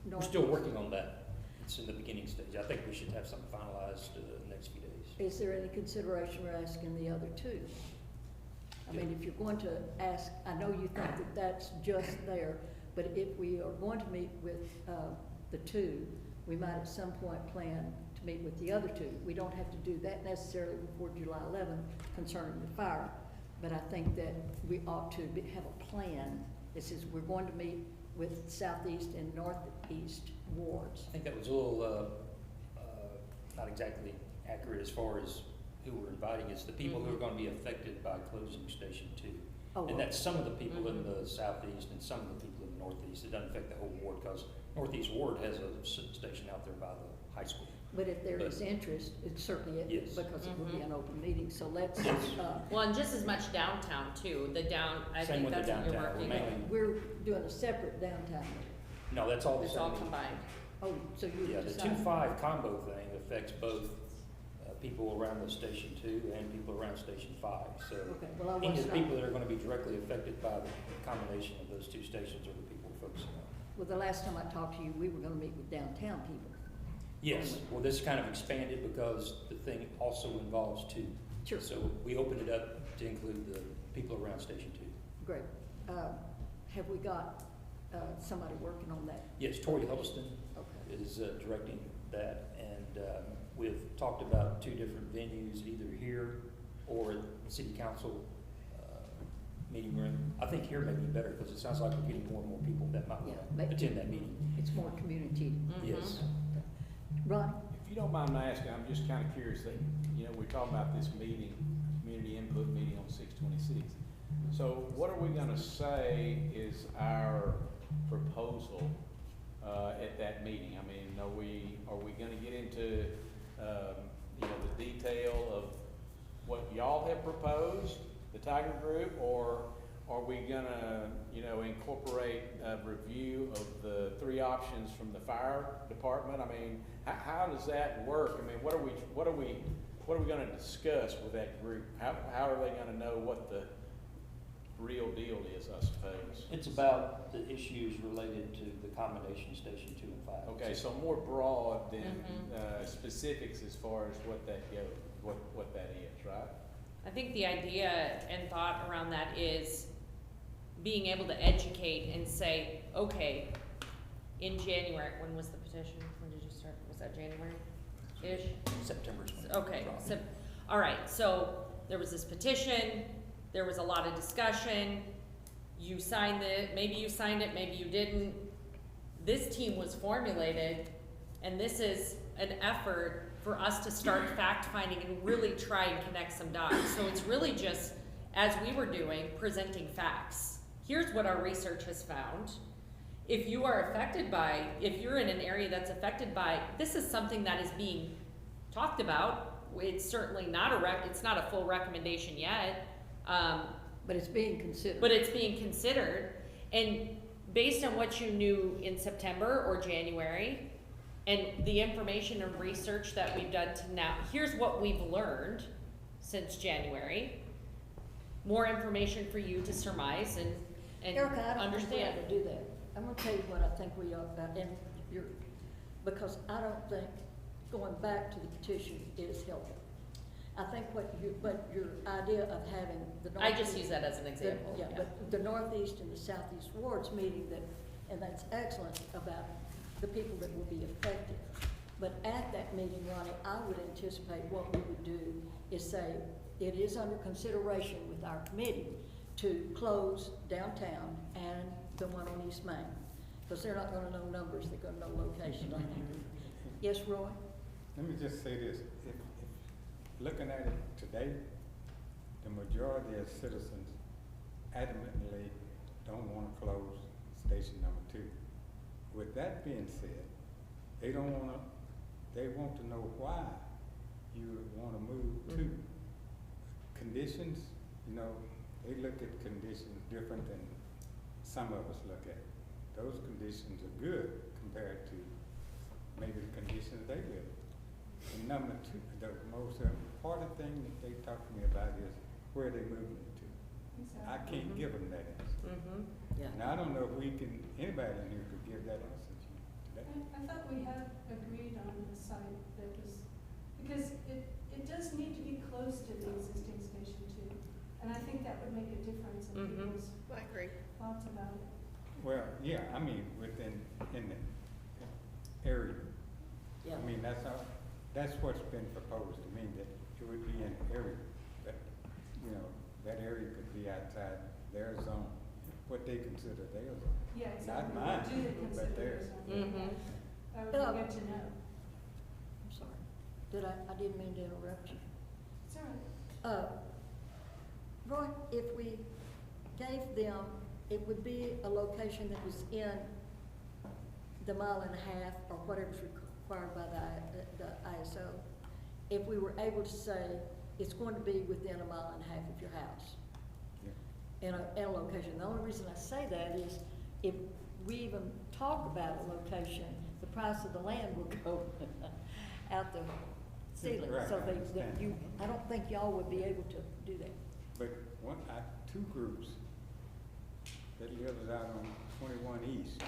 We're North. still working on that. It's in the beginning stage. I think we should have something finalized in the next few days. Is there any consideration we're asking the other two? I mean, if you're going to ask, I know you think that that's just there, but if we are going to meet with the two, we might at some point plan to meet with the other two. We don't have to do that necessarily before July 11 concerning the fire, but I think that we ought to have a plan. This is, we're going to meet with southeast and northeast wards. I think that was a little, not exactly accurate as far as who we're inviting. It's the people who are gonna be affected by closing Station 2. Oh, And that's some of the people in the southeast and some of the people in the northeast. It doesn't affect the whole ward, because Northeast Ward has a station out there by the high school. But if there But- is interest, it certainly is, Yes. because it will be an open meeting, so let's, Well, and just as much downtown too, I Same think with the that's what you're downtown. working We're on. mainly- we're doing a separate downtown. No, that's all the It's same. all combined. Oh, so you Yeah, the decide. 2-5 combo thing affects both people around the Station 2 and people around Station 5. So Okay, well, I any of was the not, people that are gonna be directly affected by the combination of those two stations are the people we're focusing on. well, the last time I talked to you, we were gonna meet with downtown people. Yes, well, this kind of expanded because the thing also involves 2. Sure. So we opened it up to include the people around Station 2. Great. Have we got somebody working on that? Yes, Tori Huddleston Okay. is directing that, and we've talked about 2 different venues, either here or the city council meeting room. I think here may be better, because it sounds like we're getting more and more people that might Yeah, want but- to attend that meeting. It's more community. Yes. Ronnie? If you don't mind my asking, I'm just kind of curious that, you know, we're talking about this meeting, community input meeting on 6/26. So what are we gonna say is our proposal, at that meeting? I mean, are we gonna get into, you know, the detail of what y'all have proposed, the Tiger Group, or are we gonna, you know, incorporate a review of the 3 options from the fire department? I mean, how does that work? I mean, what are we gonna discuss with that group? How are they gonna know what the real deal is, I suppose? It's about the issues related to the combination Station 2 and 5. Okay, so more broad than, specifics as far as what that what that is, right? I think the idea and thought around that is being able to educate and say, okay, in January, when was the petition? When did you start? Was that January-ish? September's when it Okay, dropped. so, all right, so there was this petition, there was a lot of discussion, you signed it, maybe you signed it, maybe you didn't. This team was formulated, and this is an effort for us to start fact-finding and really try and connect some dots. So it's really just, as we were doing, presenting facts. Here's what our research has found. If you are affected by, if you're in an area that's affected by, this is something that is being talked about. It's certainly not it's not a full recommendation yet. But it's being considered. But it's being considered. And based on what you knew in September or January, and the information and research that we've done to now, here's what we've learned since January. More information for you to surmise and Erica, I don't think we understand. ought to do that. I'm gonna tell you what I think we ought to, and because I don't think going back to the petition is helpful. I think what your idea of having the I Northeast. just use that as an example. Yeah, but the Northeast and the Southeast wards meeting and that's excellent about the people that will be affected. But at that meeting, Ronnie, I would anticipate what we would do is say, it is under consideration with our committee to close downtown and the one on East Main. Because they're not gonna know numbers, they're gonna know locations, I think. Yes, Roy? Let me just say this, if looking at it today, the majority of citizens adamantly don't wanna close station number 2. With that being said, they want to know why you would wanna move to. Conditions, you know, they look at conditions different than some of us look at. Those conditions are good compared to maybe the conditions they live in. And number 2, the most important thing that they talk to me about is where they moving it to. I can't give them that answer. Yeah. And I don't know if anybody in here could give that answer to you today. I thought we had agreed on the site that was, because it does need to be close to the existing station too. And I think that would make a difference in people's I agree. thoughts about it. Well, yeah, I mean, in the area. Yeah. I mean, that's what's been proposed to me, that it would be an area, that, you know, that area could be outside their zone, what they consider their zone. Yeah, Not exactly. mine, Do they but consider theirs. something? That would be good to know. I'm sorry. I didn't mean to interrupt you. It's all right. Roy, if we gave them, it would be a location that was in the 1.5 miles or whatever's required by the ISO. If we were able to say, it's going to be within 1.5 miles of your house. Yeah. In a location. The only reason I say that is if we even talk about a location, the price of the land will go out the ceiling. Right, So I understand. I don't think y'all would be able to do that. But 2 groups that lives out on 21 East,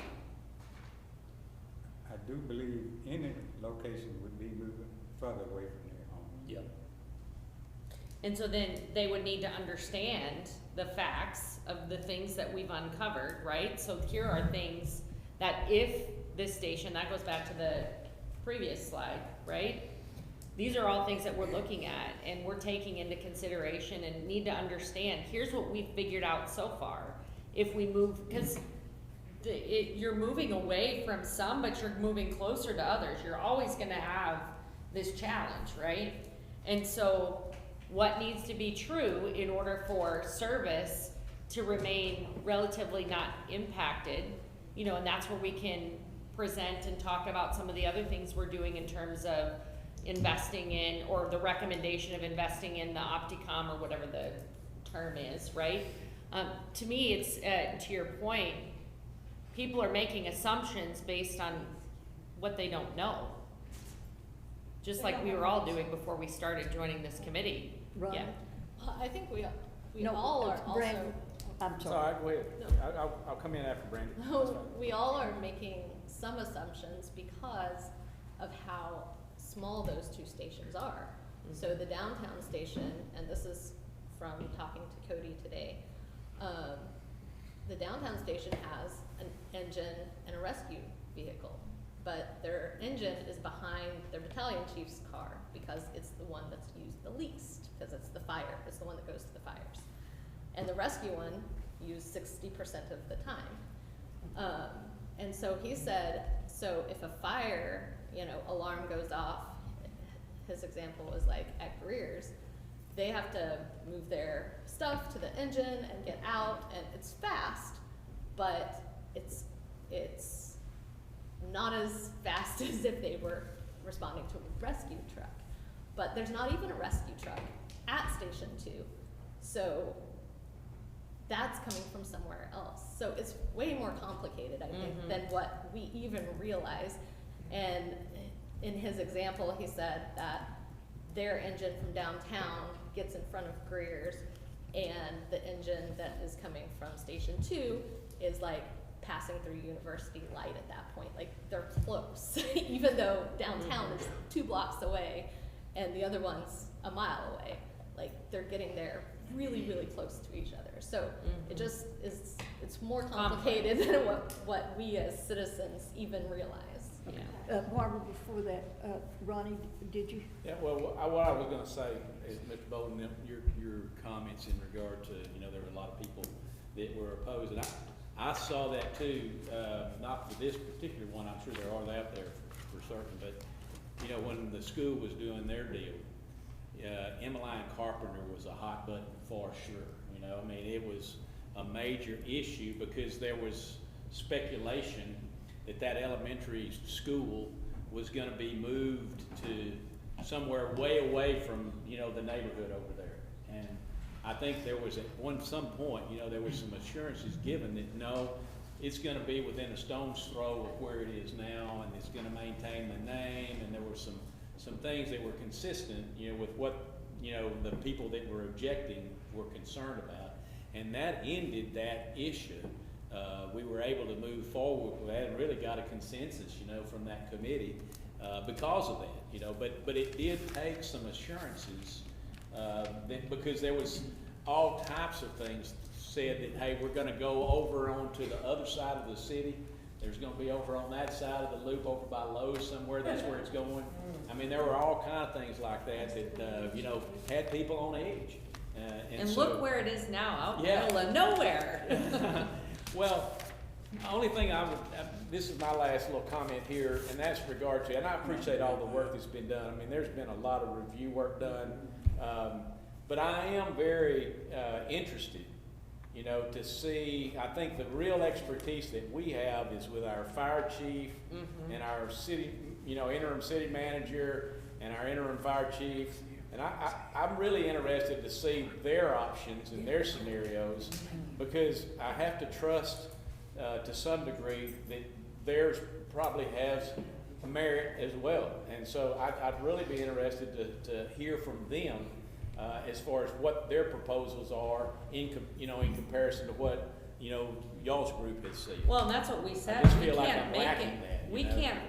I do believe any location would be moving further away from their home. Yep. And so then they would need to understand the facts of the things that we've uncovered, right? So here are things that if this station, that goes back to the previous slide, right? These are all things that we're looking at and we're taking into consideration and need to understand, here's what we've figured out so far. If we move, because you're moving away from some, but you're moving closer to others. You're always gonna have this challenge, right? And so what needs to be true in order for service to remain relatively not impacted, you know, and that's where we can present and talk about some of the other things we're doing in terms of investing in, or the recommendation of investing in the Opticom or whatever the term is, right? To me, it's, to your point, people are making assumptions based on what they don't know. Just like we were all doing before we started joining this committee. Right? Yeah. Well, I think we No, all are it's also, Brandon. I'm Sorry, sorry. go ahead. No. I'll come in after Brandy. That's fine. we all are making some assumptions because of how small those 2 stations are. So the downtown station, and this is from talking to Cody today, the downtown station has an engine and a rescue vehicle, but their engine is behind their battalion chief's car because it's the one that's used the least, because it's the one that goes to the fires. And the rescue one used 60% of the time. And so he said, so if a fire, alarm goes off, his example was like at Greer's, they have to move their stuff to the engine and get out, and it's fast, but it's not as fast as if they were responding to a rescue truck. But there's not even a rescue truck at Station 2, so that's coming from somewhere else. So it's way more complicated, I think, than what we even realize. And in his example, he said that their engine from downtown gets in front of Greer's, and the engine that is coming from Station 2 is like passing through University Light at that point. Like, they're close, even though downtown is 2 blocks away and the other one's a mile away. Like, they're getting there really, really close to each other. So it just is, it's more complicated than what we as citizens even realize. Yeah. Barbara, before that, Ronnie, did you? Yeah, well, what I was gonna say is, Mr. Bolden, your comments in regard to, there were a lot of people that were opposed, and I saw that too, not for this particular one, I'm sure there are out there for certain, but, when the school was doing their deal, Emmeline Carpenter was a hot button for sure, I mean, it was a major issue because there was speculation that elementary school was going to be moved to somewhere way away from, the neighborhood over there. And I think there was at some point, there was some assurances given that no, it's going to be within a stone's throw of where it is now, and it's going to maintain the name. And there were some things that were consistent, with what, the people that were objecting were concerned about. And that ended that issue. We were able to move forward with that and really got a consensus, from that committee because of that, but it did take some assurances because there was all types of things said that, hey, we're going to go over onto the other side of the city. There's going to be over on that side of the loop over by Lowe's somewhere. That's where it's going. I mean, there were all kind of things like that had people on edge. And so, look where it is now, out in the middle of nowhere. Well, the only thing this is my last little comment here, and that's regard to, and I appreciate all the work that's been done. I mean, there's been a lot of review work done, but I am very interested, to see, I think the real expertise that we have is with our fire chief and our city, interim city manager and our interim fire chief. And I'm really interested to see their options and their scenarios, because I have to trust to some degree that theirs probably has merit as well. And so I'd really be interested to hear from them as far as what their proposals are in comparison to what y'all's group has seen. Well, and that's what we said. I just We feel like can't I'm make lacking it. that, We can't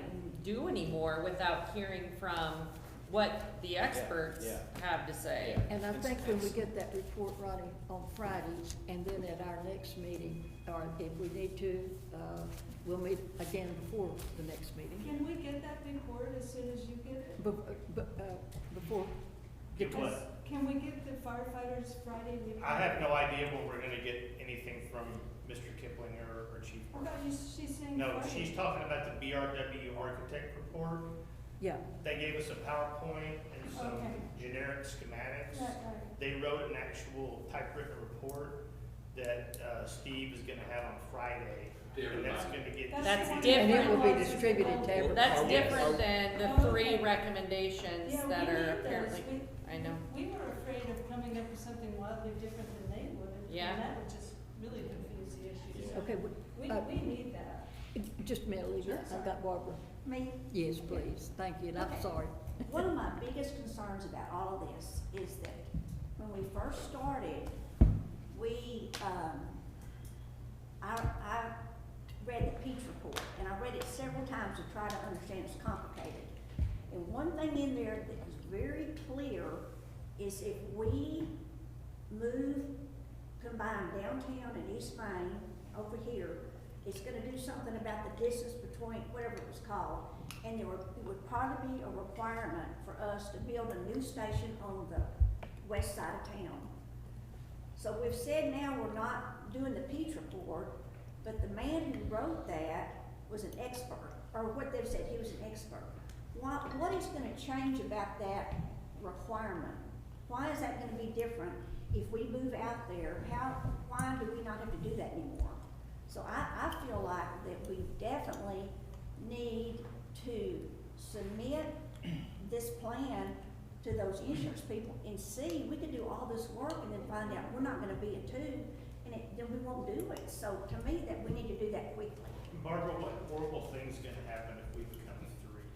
do any more without hearing from what the experts have to say. Yeah. And I think when we get that report, Ronnie, on Friday, and then at our next meeting, or if we need to, we'll meet again before the next meeting. Can we get that report as soon as you get it? Before. Get what? Can we get the firefighters Friday report? I have no idea when we're gonna get anything from Mr. Kipling or Chief. I thought she's saying No, Friday. she's talking about the BRW architect report. Yeah. They gave us a PowerPoint and some Okay. generic schematics. Right. They wrote an actual typewritten report that Steve is gonna have on Friday. And that's gonna get. That's And different. it will be distributed to everyone. That's Yes. different than the Oh, 3 okay. recommendations Yeah, that we are need those. apparently, I know. We were afraid of coming up with something wildly different than they would. Yeah. And that would just really confuse the issues. Okay, We need that. just a minute, Lisa, I've got Barbara. Me? Yes, please, thank you, and I'm Okay. sorry. One of my biggest concerns about all of this is that when we first started, we, I read the Peach report, and I read it several times to try to understand. It's complicated. And one thing in there that was very clear is if we combine downtown and East Main over here, it's gonna do something about the distance between, whatever it was called, and it would probably be a requirement for us to build a new station on the west side of town. So we've said now we're not doing the Peach report, but the man who wrote that was an expert, or what they've said, he was an expert. What is gonna change about that requirement? Why is that gonna be different if we move out there? Why do we not have to do that anymore? So I feel like that we definitely need to submit this plan to those insurance people and see, we could do all this work and then find out we're not gonna be a two, and then we won't do it. So to me, that we need to do that quickly. Barbara, what horrible thing's gonna happen if we become a three?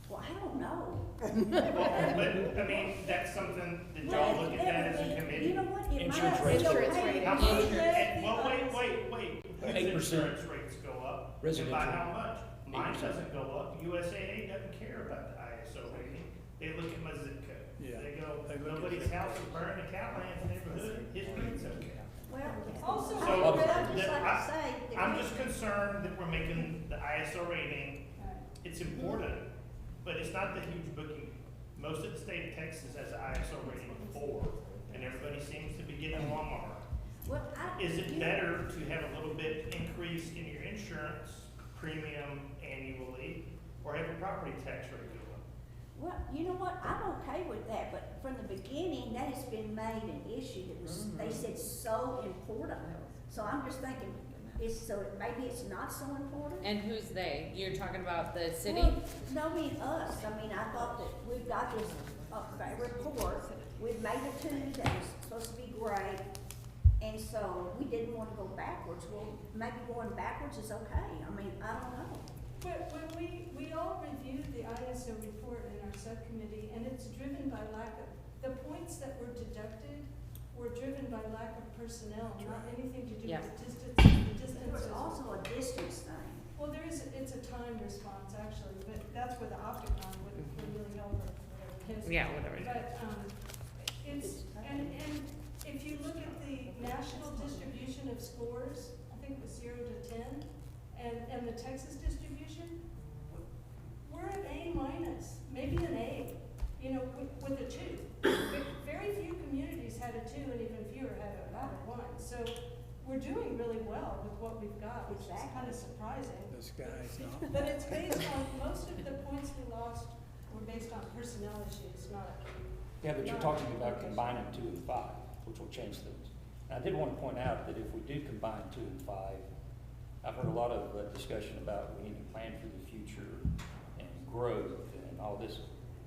Well, I don't know. Well, but, I mean, that's something that y'all look at that as a committee. You know what, it might Insurance be rates. Insurance okay. rates. How much, Insurance well, rates. wait, whose 8%. insurance rates go up? And Residential. by how much? Mine 8%. doesn't go up, USAA doesn't care about the ISO rating, they look at my zip code. Yeah. They go, They look at nobody's zip house is burned in Catlands neighborhood, his rate's okay. Well, Also, So, but I'd just the- like to say that I'm we- just concerned that we're making the ISO rating, it's important, but it's not the huge booking. Most of the state of Texas has an ISO rating of 4, and everybody seems to be getting along on it. well, Is it better to have a little bit increase in your insurance premium annually, or have your property tax rate go up? Well, you know what, I'm okay with that, but from the beginning, that has been made an issue that was, they said so important. So I'm just thinking, maybe it's not so important? And who's they? You're talking about the city? Well, no, I mean us, I mean, I thought that we've got this, report, we've made a two that was supposed to be great, and so we didn't want to go backwards. Well, maybe going backwards is okay, I mean, I don't know. But when we all reviewed the ISO report in our subcommittee, and it's driven by lack of, the points that were deducted were driven by lack of personnel, not anything to do Yeah. with distance, There distances. was also a distance thing. Well, it's a time response actually, but that's where the Opticon would really help or whatever. Yeah, whatever. But, and if you look at the national distribution of scores, I think it was 0 to 10, and the Texas distribution, we're at A minus, maybe an A, you know, with a 2. Very few communities had a 2 and even fewer had a 1. So we're doing really well with what we've got, which is kind of surprising. The sky's not. But it's based on, most of the points we lost were based on personnel issues, not. Yeah, but you're not talking about location. combining 2 and 5, which will change things. And I did want to point out that if we do combine 2 and 5, I've heard a lot of discussion about we need to plan for the future and growth and all this.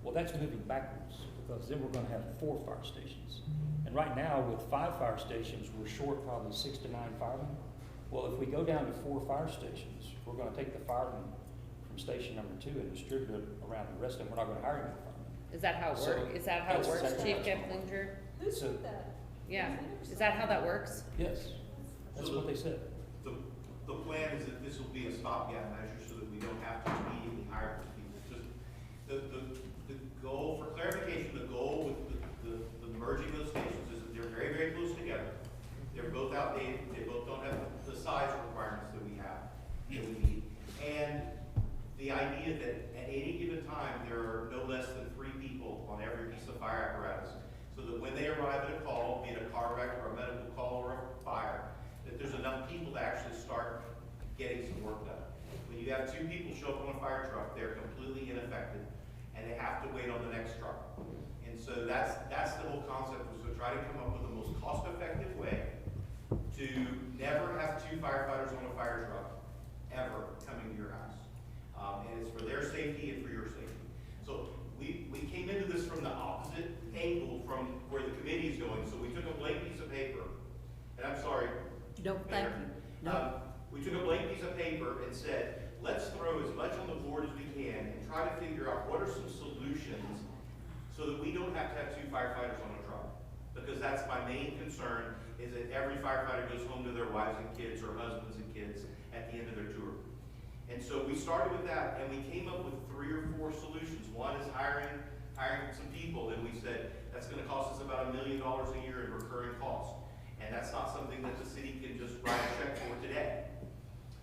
Well, that's moving backwards, because then we're gonna have 4 fire stations. And right now, with 5 fire stations, we're short probably 6 to 9 firemen. Well, if we go down to 4 fire stations, we're gonna take the firemen from station number 2 and distribute it around the rest of them. We're not gonna hire any more firemen. Is that how it So, works? Is that how it that's works, exactly Chief how it's Keplinger? Who So- said that? Yeah, is that how that works? Yes, that's what they said. The plan is that this will be a stopgap measure so that we don't have to immediately hire these people. Just the goal, for clarification, the goal with the merging those stations is that they're very, very close together. They're both outdated, they both don't have the size requirements that we have, that we need. And the idea that at any given time, there are no less than 3 people on every piece of fire apparatus, so that when they arrive at a call, be it a car wreck or a medical call or a fire, that there's enough people to actually start getting some work done. When you have 2 people show up on a fire truck, they're completely ineffective, and they have to wait on the next truck. And so that's the whole concept, was to try to come up with the most cost-effective way to never have 2 firefighters on a fire truck ever coming to your house. And it's for their safety and for your safety. So we came into this from the opposite angle from where the committee is going. So we took a blank piece of paper, and I'm sorry, No, thank Mayor. you. No. We took a blank piece of paper and said, let's throw as much on the board as we can and try to figure out what are some solutions so that we don't have to have 2 firefighters on a truck. Because that's my main concern, is that every firefighter goes home to their wives and kids or husbands and kids at the end of their tour. And so we started with that, and we came up with 3 or 4 solutions. One is hiring some people, and we said that's gonna cost us about $1 million a year in recurring costs. And that's not something that the city can just write a check for today.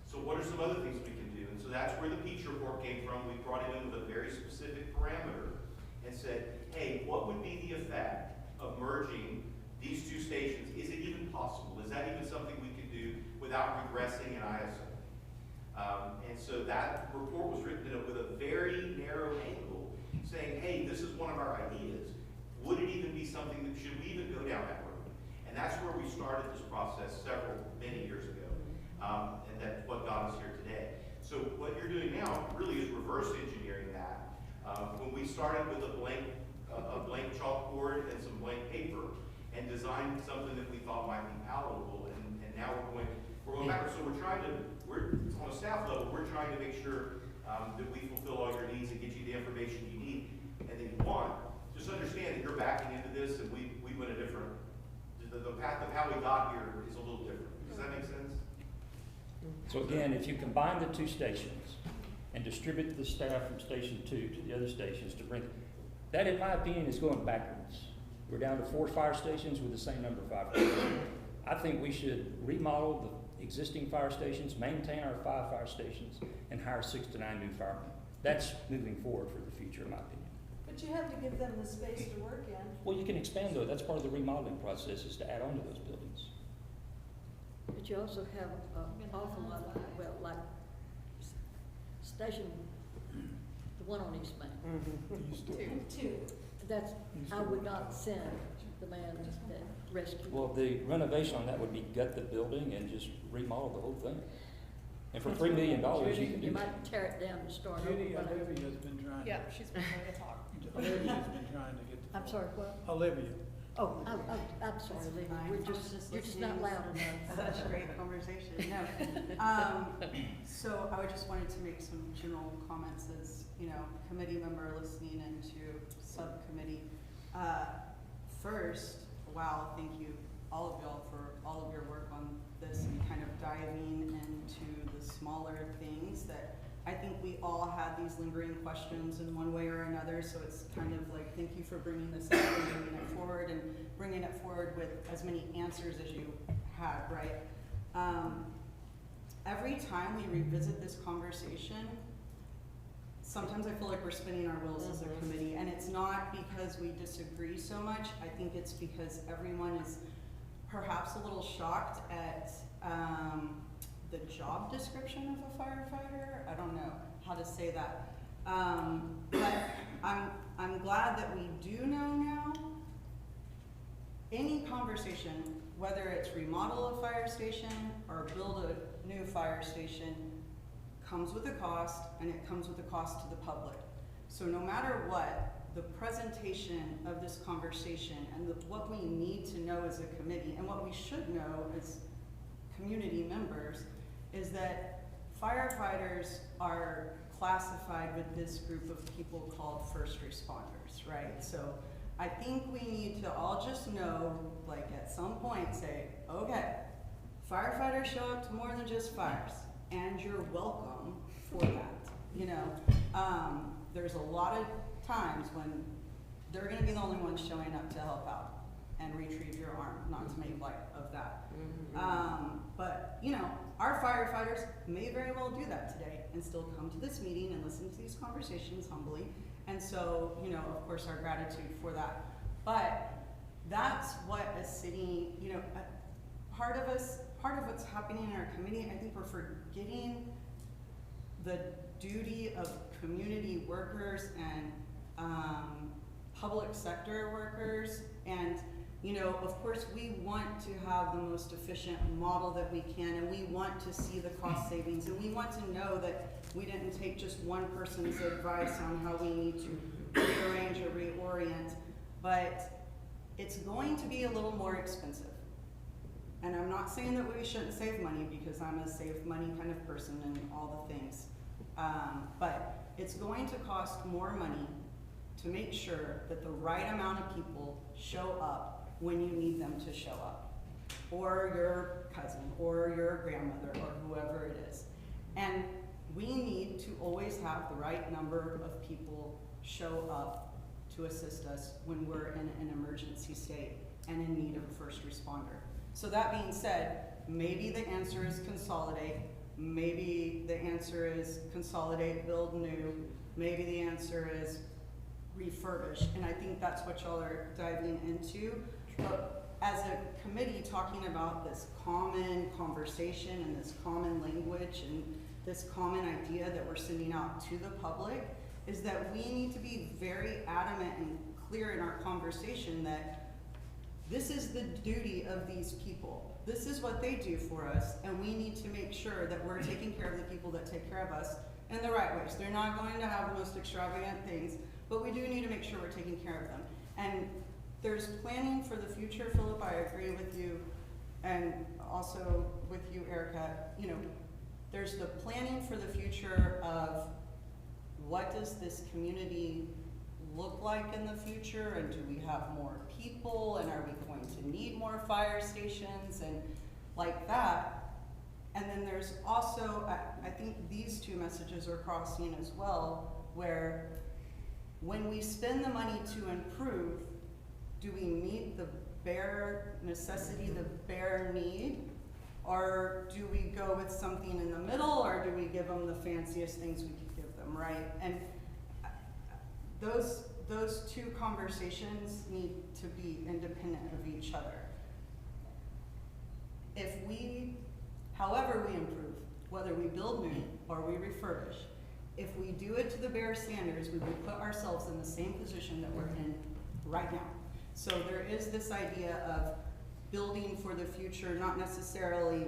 So what are some other things we can do? And so that's where the Peach report came from. We brought it in with a very specific parameter and said, hey, what would be the effect of merging these two stations? Is it even possible? Is that even something we could do without regressing an ISO? And so that report was written with a very narrow angle, saying, hey, this is one of our ideas. Would it even be something that, should we even go down that road? And that's where we started this process many years ago. And that's what got us here today. So what you're doing now really is reverse engineering that. When we started with a blank chalkboard and some blank paper and designed something that we thought might be palatable, and now we're going backwards. So we're on a staff level, we're trying to make sure that we fulfill all your needs and get you the information you need and that you want. Just understand that you're backing into this, and we went a different, the path of how we got here is a little different. Does that make sense? So again, if you combine the two stations and distribute the staff from station 2 to the other stations to bring, that in my opinion is going backwards. We're down to 4 fire stations with the same number of firefighters. I think we should remodel the existing fire stations, maintain our 5 fire stations, and hire 6 to 9 new firemen. That's moving forward for the future, in my opinion. But you have to give them the space to work in. Well, you can expand those. That's part of the remodeling process, is to add on to those buildings. But you also have an awful lot of, well, like station, the one on East Main. Two. That's, I would not send the man that rescued. Well, the renovation on that would be gut the building and just remodel the whole thing. And for $3 million, you can do You that. might tear it down and start over. Judy, but- Olivia's been trying. Yeah, she's been trying to talk. Olivia's been trying to get the. I'm sorry, what? Olivia. Oh, I'm sorry, Lee, you're just not loud enough. Such a great conversation. No. So I just wanted to make some general comments as, you know, committee member listening into subcommittee. First, wow, thank you, all of y'all, for all of your work on this and kind of diving into the smaller things that I think we all had these lingering questions in one way or another, so it's kind of like, thank you for bringing this up and bringing it forward with as many answers as you had, right? Every time we revisit this conversation, sometimes I feel like we're spinning our wheels as a committee, and it's not because we disagree so much. I think it's because everyone is perhaps a little shocked at the job description of a firefighter. I don't know how to say that. But I'm glad that we do know now. Any conversation, whether it's remodel a fire station or build a new fire station, comes with a cost, and it comes with a cost to the public. So no matter what, the presentation of this conversation and what we need to know as a committee, and what we should know as community members, is that firefighters are classified with this group of people called first responders, right? So I think we need to all just know, like at some point say, okay, firefighters show up to more than just fires, and you're welcome for that. You know, there's a lot of times when they're gonna be the only ones showing up to help out and retrieve your arm, not to make light of that. But, you know, our firefighters may very well do that today and still come to this meeting and listen to these conversations humbly. And so, you know, of course, our gratitude for that. But that's what a city, you know, part of what's happening in our committee, I think we're forgetting the duty of community workers and public sector workers. And, you know, of course, we want to have the most efficient model that we can, and we want to see the cost savings, and we want to know that we didn't take just one person's advice on how we need to rearrange or reorient, but it's going to be a little more expensive. And I'm not saying that we shouldn't save money, because I'm a save money kind of person and all the things. But it's going to cost more money to make sure that the right amount of people show up when you need them to show up, or your cousin, or your grandmother, or whoever it is. And we need to always have the right number of people show up to assist us when we're in an emergency state and in need of a first responder. So that being said, maybe the answer is consolidate, maybe the answer is consolidate, build new, maybe the answer is refurbish, and I think that's what y'all are diving into. But as a committee talking about this common conversation and this common language and this common idea that we're sending out to the public, is that we need to be very adamant and clear in our conversation that this is the duty of these people. This is what they do for us, and we need to make sure that we're taking care of the people that take care of us in the right ways. They're not going to have the most extravagant things, but we do need to make sure we're taking care of them. And there's planning for the future, Philip, I agree with you, and also with you, Erica. You know, there's the planning for the future of what does this community look like in the future, and do we have more people, and are we going to need more fire stations, and like that. And then there's also, I think these two messages are crossing as well, where when we spend the money to improve, do we meet the bare necessity, the bare need? Or do we go with something in the middle, or do we give them the fanciest things we could give them, right? And those two conversations need to be independent of each other. If we, however we improve, whether we build new or we refurbish, if we do it to the bare standards, we will put ourselves in the same position that we're in right now. So there is this idea of building for the future, not necessarily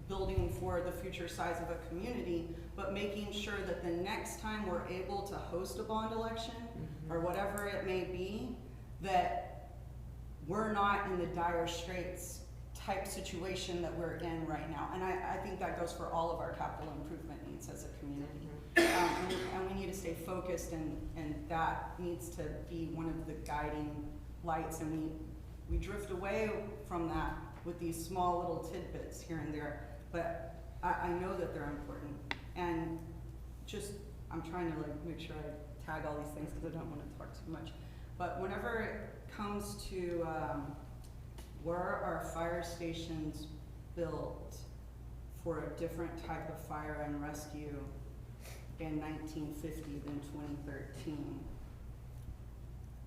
building for the future size of a community, but making sure that the next time we're able to host a bond election, or whatever it may be, that we're not in the dire straits type situation that we're in right now. And I think that goes for all of our capital improvement needs as a community. And we need to stay focused, and that needs to be one of the guiding lights. And we drift away from that with these small little tidbits here and there, but I know that they're important. And just, I'm trying to like make sure I tag all these things because I don't want to talk too much. But whenever it comes to where are fire stations built for a different type of fire and rescue in 1950 than 2013,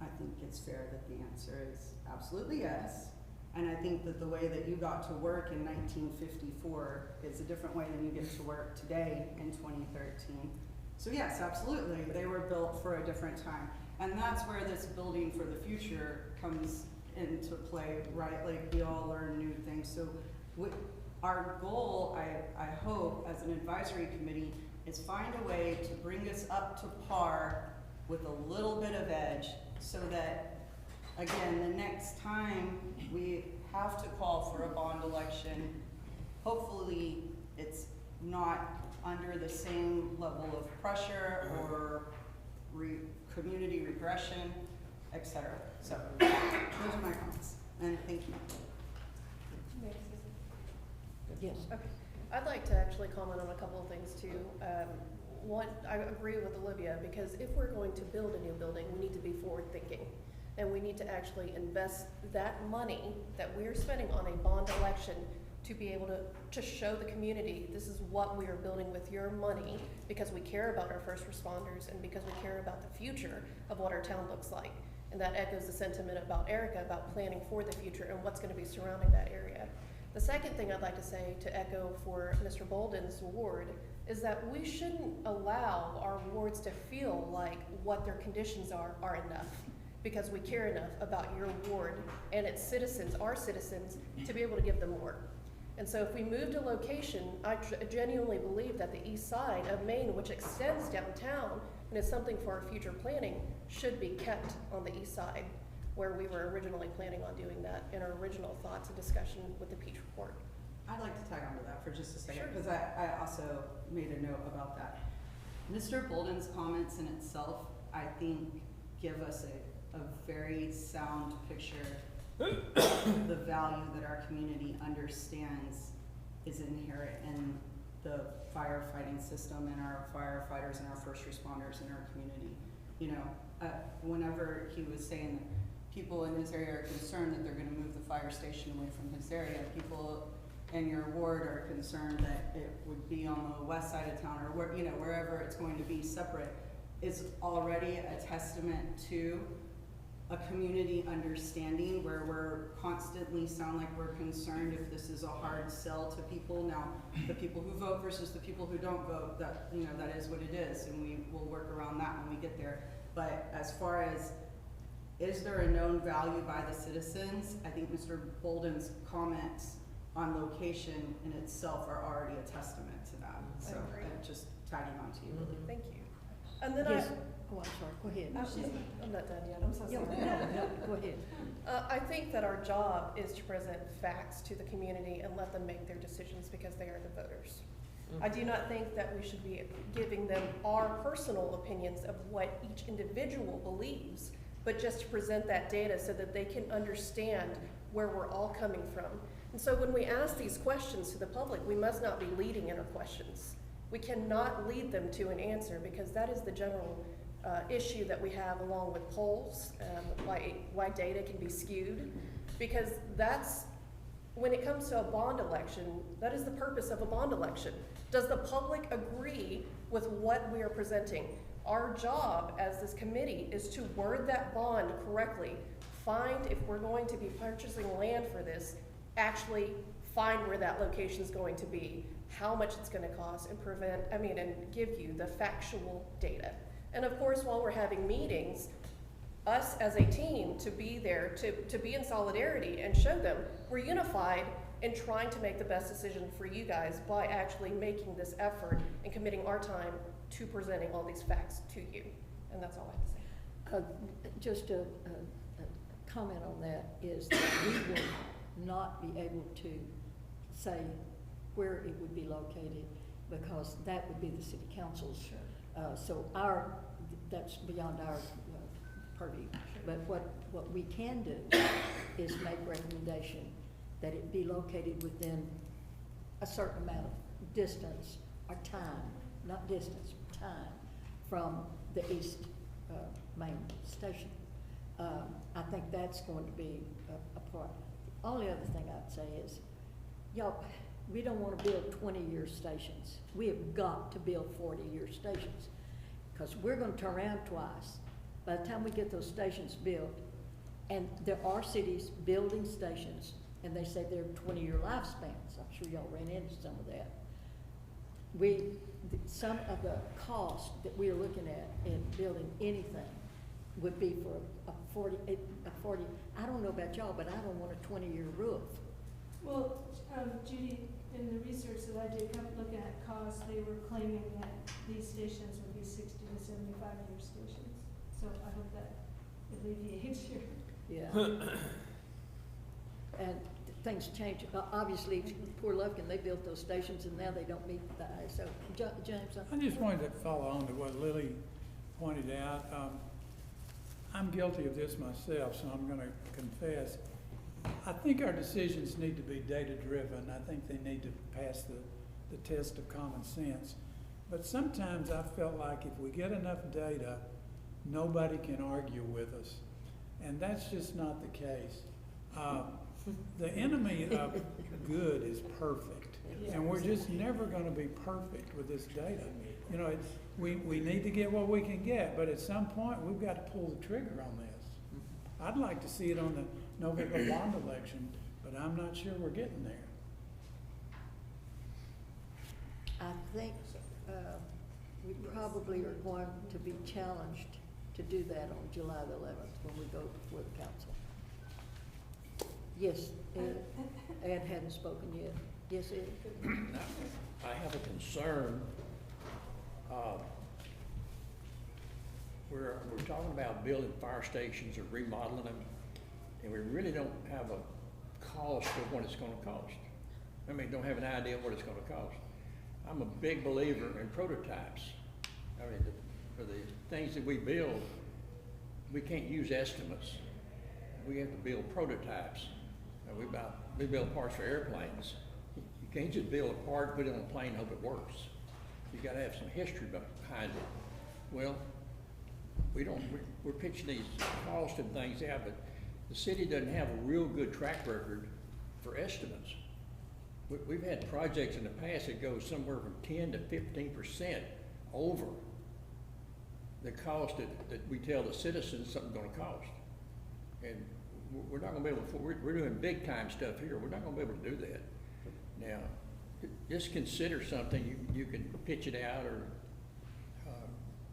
I think it's fair that the answer is absolutely yes. And I think that the way that you got to work in 1954 is a different way than you get to work today in 2013. So yes, absolutely, they were built for a different time. And that's where this building for the future comes into play, right? Like, we all learn new things. So our goal, I hope, as an advisory committee, is find a way to bring us up to par with a little bit of edge, so that, again, the next time we have to call for a bond election, hopefully it's not under the same level of pressure or community regression, etc. So those are my comments, and thank you. Yes. Okay, I'd like to actually comment on a couple of things too. One, I agree with Olivia, because if we're going to build a new building, we need to be forward thinking. And we need to actually invest that money that we're spending on a bond election to be able to show the community, this is what we are building with your money, because we care about our first responders and because we care about the future of what our town looks like. And that echoes the sentiment about Erica, about planning for the future and what's going to be surrounding that area. The second thing I'd like to say, to echo for Mr. Bolden's ward, is that we shouldn't allow our wards to feel like what their conditions are enough, because we care enough about your ward and its citizens, our citizens, to be able to give them more. And so if we moved a location, I genuinely believe that the east side of Maine, which extends downtown and is something for our future planning, should be kept on the east side, where we were originally planning on doing that in our original thoughts and discussion with the Peach Report. I'd like to tag on to that for just a second, Sure. because I also made a note about that. Mr. Bolden's comments in itself, I think, give us a very sound picture of the value that our community understands is inherent in the firefighting system and our firefighters and our first responders in our community. You know, whenever he was saying people in his area are concerned that they're gonna move the fire station away from his area. People in your ward are concerned that it would be on the west side of town, or where, you know, wherever it's going to be separate, is already a testament to a community understanding where we're constantly sound like we're concerned if this is a hard sell to people. Now, the people who vote versus the people who don't vote, that, you know, that is what it is, and we will work around that when we get there. But as far as, is there a known value by the citizens? I think Mr. Bolden's comments on location in itself are already a testament to that. I So, agree. just tagging on to you, Lily. Thank you. And then Yes. Oh, I'm sorry, go ahead. I'm not done yet, I'm so Yeah, sorry. no, go ahead. I think that our job is to present facts to the community and let them make their decisions because they are the voters. I do not think that we should be giving them our personal opinions of what each individual believes, but just to present that data so that they can understand where we're all coming from. And so when we ask these questions to the public, we must not be leading in our questions. We cannot lead them to an answer because that is the general issue that we have along with polls, why data can be skewed, because that's, when it comes to a bond election, that is the purpose of a bond election. Does the public agree with what we are presenting? Our job as this committee is to word that bond correctly, find if we're going to be purchasing land for this, actually find where that location is going to be, how much it's gonna cost, and give you the factual data. And of course, while we're having meetings, us as a team to be there, to be in solidarity and show them we're unified in trying to make the best decision for you guys by actually making this effort and committing our time to presenting all these facts to you. And that's all I have to say. Just a comment on that is that we will not be able to say where it would be located because that would be the city council's. So that's beyond our purview. But what we can do is make recommendation that it be located within a certain amount of distance or time, not distance, time, from the east main station. I think that's going to be a part. The only other thing I'd say is, y'all, we don't want to build 20-year stations. We have got to build 40-year stations because we're going to turn around twice. By the time we get those stations built, and there are cities building stations, and they say they're 20-year lifespans. I'm sure y'all ran into some of that. Some of the cost that we are looking at in building anything would be for a 40, I don't know about y'all, but I don't want a 20-year roof. Well, Judy, in the research that I did, looking at costs, they were claiming that these stations would be 60 to 75-year stations. So I hope that alleviates your. Yeah. And things change. Obviously, poor Lufkin, they built those stations and now they don't meet the ISO. James? I just wanted to follow on to what Lily pointed out. I'm guilty of this myself, so I'm gonna confess. I think our decisions need to be data-driven. I think they need to pass the test of common sense. But sometimes I felt like if we get enough data, nobody can argue with us. And that's just not the case. The enemy of good is perfect. And we're just never gonna be perfect with this data. You know, we need to get what we can get, but at some point, we've got to pull the trigger on this. I'd like to see it on the November bond election, but I'm not sure we're getting there. I think we probably are going to be challenged to do that on July the 11th when we go before the council. Yes, Ed? Ed hadn't spoken yet. Yes, Ed? I have a concern. We're talking about building fire stations or remodeling them, and we really don't have a cost of what it's gonna cost. I mean, don't have an idea of what it's gonna cost. I'm a big believer in prototypes. I mean, for the things that we build, we can't use estimates. We have to build prototypes. We build parts for airplanes. You can't just build a part, put it on a plane, and hope it works. You gotta have some history behind it. Well, we're pitching these costs and things out, but the city doesn't have a real good track record for estimates. We've had projects in the past that go somewhere from 10 to 15% over the cost that we tell the citizens something's gonna cost. And we're not gonna be able to, we're doing big time stuff here, we're not gonna be able to do that. Now, just consider something, you can pitch it out or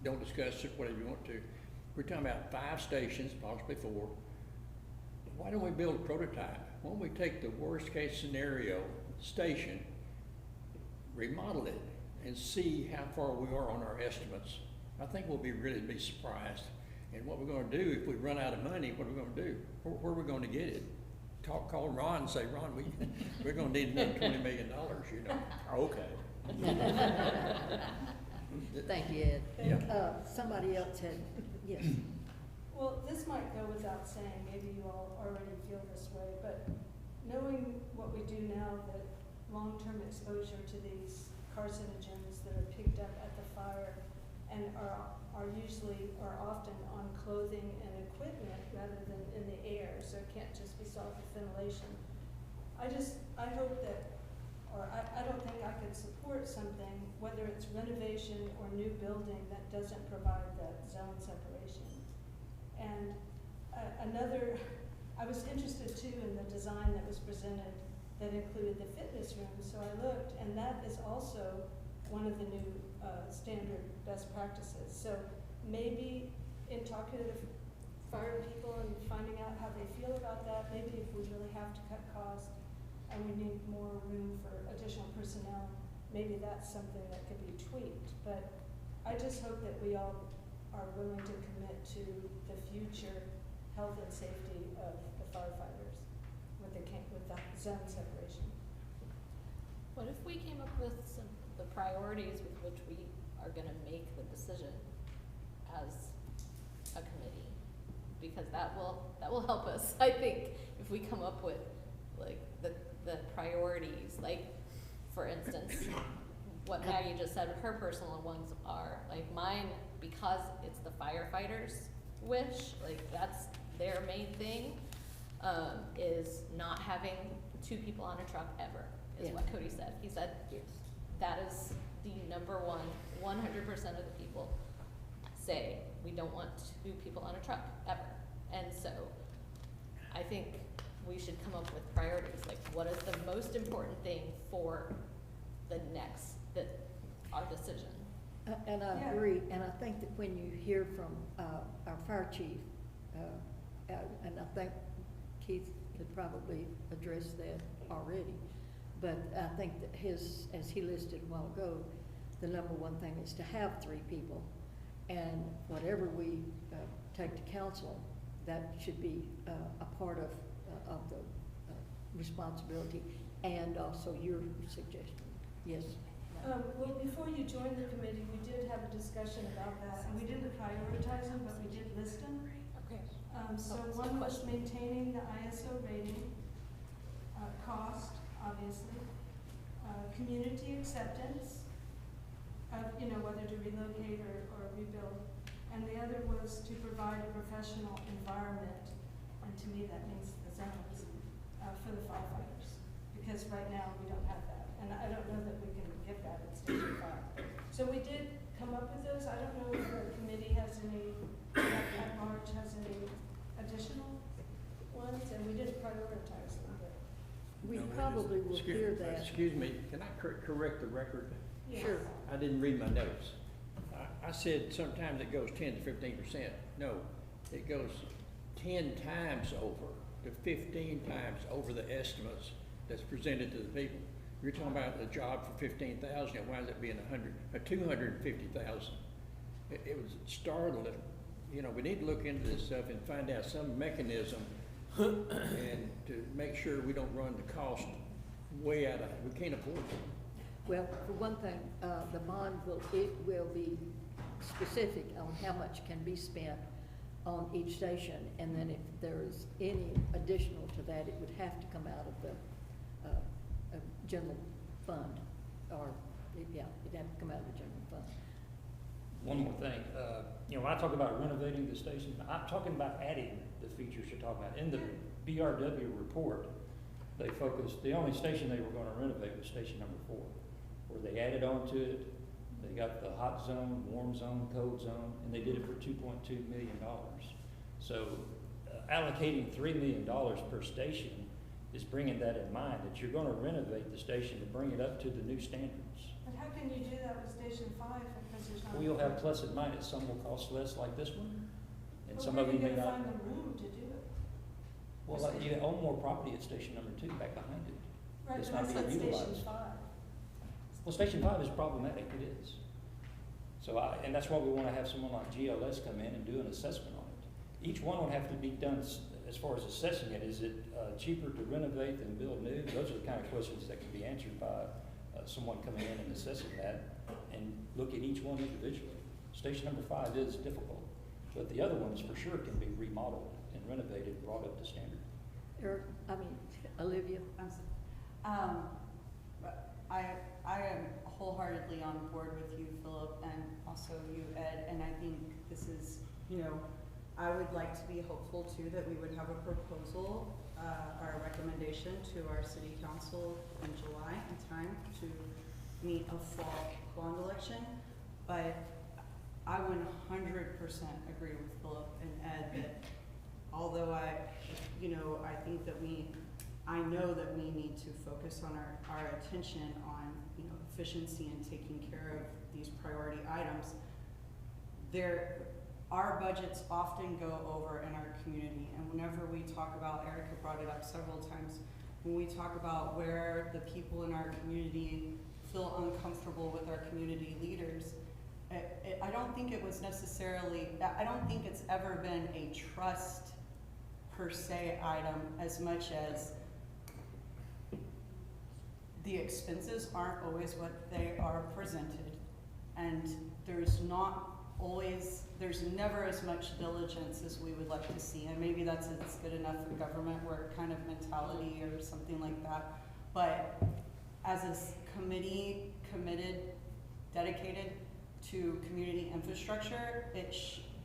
don't discuss it, whatever you want to. We're talking about 5 stations, possibly 4. Why don't we build a prototype? Why don't we take the worst case scenario station, remodel it, and see how far we are on our estimates? I think we'll really be surprised. And what we're gonna do, if we run out of money, what are we gonna do? Where are we gonna get it? Call Ron and say, Ron, we're gonna need another $20 million, you know? Okay. Thank you, Ed. Yeah. Somebody else had, yes. Well, this might go without saying, maybe you all already feel this way, but knowing what we do now, that long-term exposure to these carcinogens that are picked up at the fire and are often on clothing and equipment rather than in the air, so it can't just be solved with ventilation. I hope that, or I don't think I could support something, whether it's renovation or new building, that doesn't provide that zone separation. And I was interested too in the design that was presented that included the fitness room, so I looked, and that is also one of the new standard best practices. So maybe in talking to the fire people and finding out how they feel about that, maybe if we really have to cut costs and we need more room for additional personnel, maybe that's something that could be tweaked. But I just hope that we all are willing to commit to the future health and safety of the firefighters with the zone separation. What if we came up with the priorities with which we are gonna make the decision as a committee? Because that will help us, I think, if we come up with like the priorities, like for instance, what Maggie just said, her personal ones are, like mine, because it's the firefighters' wish, like that's their main thing, is not having 2 people on a truck ever, is what Cody said. He said, Yes. that is the number one, 100% of the people say, we don't want 2 people on a truck ever. And so, I think we should come up with priorities, like what is the most important thing for our decision. And I agree, and I think that when you hear from our fire chief, and I think Keith could probably address that already, but I think that as he listed a while ago, the number one thing is to have 3 people, and whatever we take to council, that should be a part of the responsibility, and also your suggestion. Yes? Well, before you joined the committee, we did have a discussion about that, and we didn't prioritize them, but we did list them. Okay. So Oh, one was question. maintaining the ISO rating, cost, obviously, community acceptance of, whether to relocate or rebuild. And the other was to provide a professional environment, and to me that means the zones, for the firefighters. Because right now we don't have that, and I don't know that we can get that at Station 5. So we did come up with those. I don't know if the committee has any, at large has any additional ones, and we didn't prioritize them, but. We No, probably will hear that. Excuse me, can I correct the record? Yes. Sure. I didn't read my notes. I said sometimes it goes 10 to 15%. No, it goes 10 times over to 15 times over the estimates that's presented to the people. You're talking about a job for 15,000, it winds up being 250,000. It was startling. We need to look into this stuff and find out some mechanism and to make sure we don't run the cost way out of it. We can't afford it. Well, for one thing, the bond will be specific on how much can be spent on each station, and then if there is any additional to that, it would have to come out of the general fund, or, yeah, it'd have to come out of the general fund. One more thing, you know, when I talk about renovating the station, I'm talking about adding the features you're talking about. In the BRW report, they focused, the only station they were gonna renovate was station number 4, where they added on to it, they got the hot zone, warm zone, cold zone, and they did it for $2.2 million. So allocating $3 million per station is bringing that in mind, that you're gonna renovate the station to bring it up to the new standards. But how can you do that with Station 5 because there's not? We'll have plus and minus, some will cost less like this one, and But some where of are you them may gonna not. find the room to do it? Well, like, you own more property at station number 2, back behind it. Right, It's but I not said being Station utilized. 5. Well, station 5 is problematic, it is. So and that's why we wanna have someone like GLS come in and do an assessment on it. Each one would have to be done, as far as assessing it, is it cheaper to renovate than build new? Those are the kind of questions that can be answered by someone coming in and assessing that, and look at each one individually. Station number 5 is difficult, but the other ones for sure can be remodeled and renovated, brought up to standard. Olivia? I am wholeheartedly on board with you, Philip, and also you, Ed, and I think this is, you know, I would like to be hopeful too that we would have a proposal, or a recommendation to our city council in July in time to meet a fall bond election. But I 100% agree with Philip and Ed that although I think that I know that we need to focus on our attention on, you know, efficiency and taking care of these priority items, our budgets often go over in our community, and whenever we talk about, Erica brought it up several times, when we talk about where the people in our community feel uncomfortable with our community leaders, I don't think it was necessarily, I don't think it's ever been a trust per se item as much as the expenses aren't always what they are presented, and there's never as much diligence as we would like to see, and maybe it's good enough for government work kind of mentality or something like that. But as a committee committed, dedicated to community infrastructure, it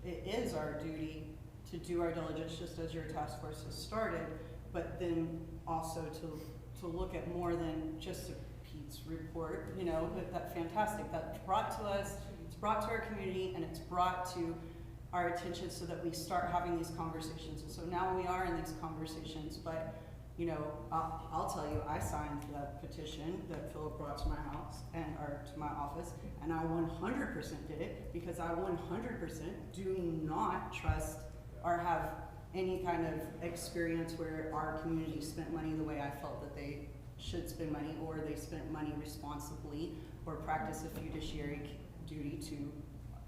is our duty to do our diligence, just as your task force has started, but then also to look at more than just a Pete's report, you know, but that's fantastic. That's brought to us, it's brought to our community, and it's brought to our attention so that we start having these conversations. And so now we are in these conversations, but, you know, I'll tell you, I signed the petition that Philip brought to my house or to my office, and I 100% did it because I 100% do not trust or have any kind of experience where our community spent money the way I felt that they should spend money, or they spent money responsibly, or practice a fiduciary duty to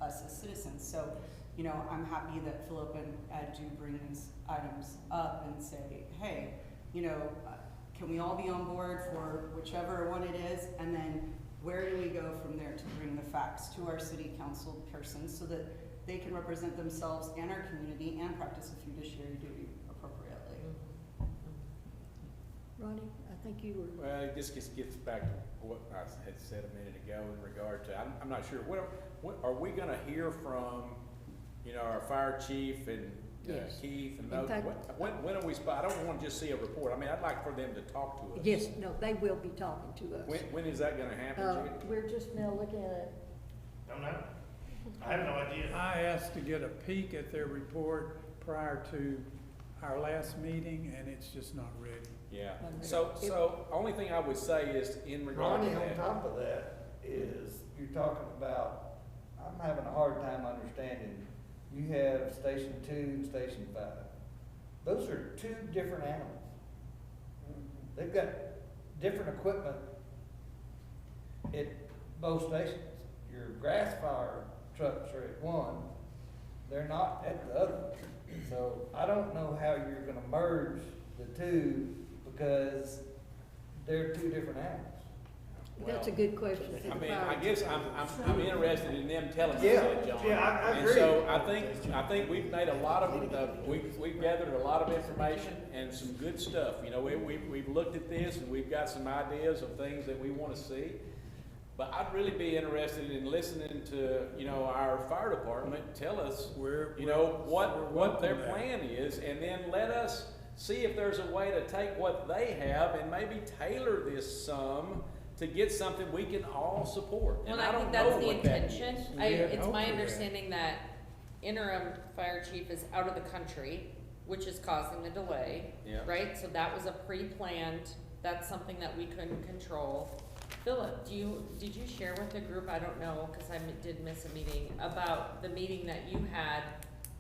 us as citizens. So, you know, I'm happy that Philip and Ed do bring these items up and say, hey, you know, can we all be on board for whichever one it is, and then where do we go from there to bring the facts to our city council persons so that they can represent themselves and our community and practice a fiduciary duty appropriately. Ronnie, I think you were. Well, this just gets back to what I had said a minute ago in regard to, I'm not sure, what are we gonna hear from, you know, our fire chief and Yes. Keith and In those, fact- when are we, I don't wanna just see a report, I mean, I'd like for them to talk to us. Yes, no, they will be talking to us. When is that gonna happen, Judy? We're just now looking at, Don't know. I have no idea. I asked to get a peek at their report prior to our last meeting, and it's just not ready. Yeah, Unreal. so, only thing I would say is in regard to Ronnie, on that. top of that, is you're talking about, I'm having a hard time understanding, you have Station 2 and Station 5. Those are two different animals. They've got different equipment at both stations. Your grass fire trucks are at one, they're not at the other. So I don't know how you're gonna merge the two because they're two different animals. that's a good question for the I mean, fire I guess I'm interested in them telling us Yeah, that, John. yeah, I And agree. so I think we've made a lot of, we've gathered a lot of information and some good stuff. You know, we've looked at this and we've got some ideas of things that we wanna see. But I'd really be interested in listening to, you know, our fire department tell us, you know, what their plan is, and then let us see if there's a way to take what they have and maybe tailor this some to get something we can all support. Well, And I don't think that's know the what that intention. is. It's my understanding that interim fire chief is out of the country, which is causing the delay, Yeah. right? So that was a pre-planned, that's something that we couldn't control. Philip, did you share with the group, I don't know, cause I did miss a meeting, about the meeting that you had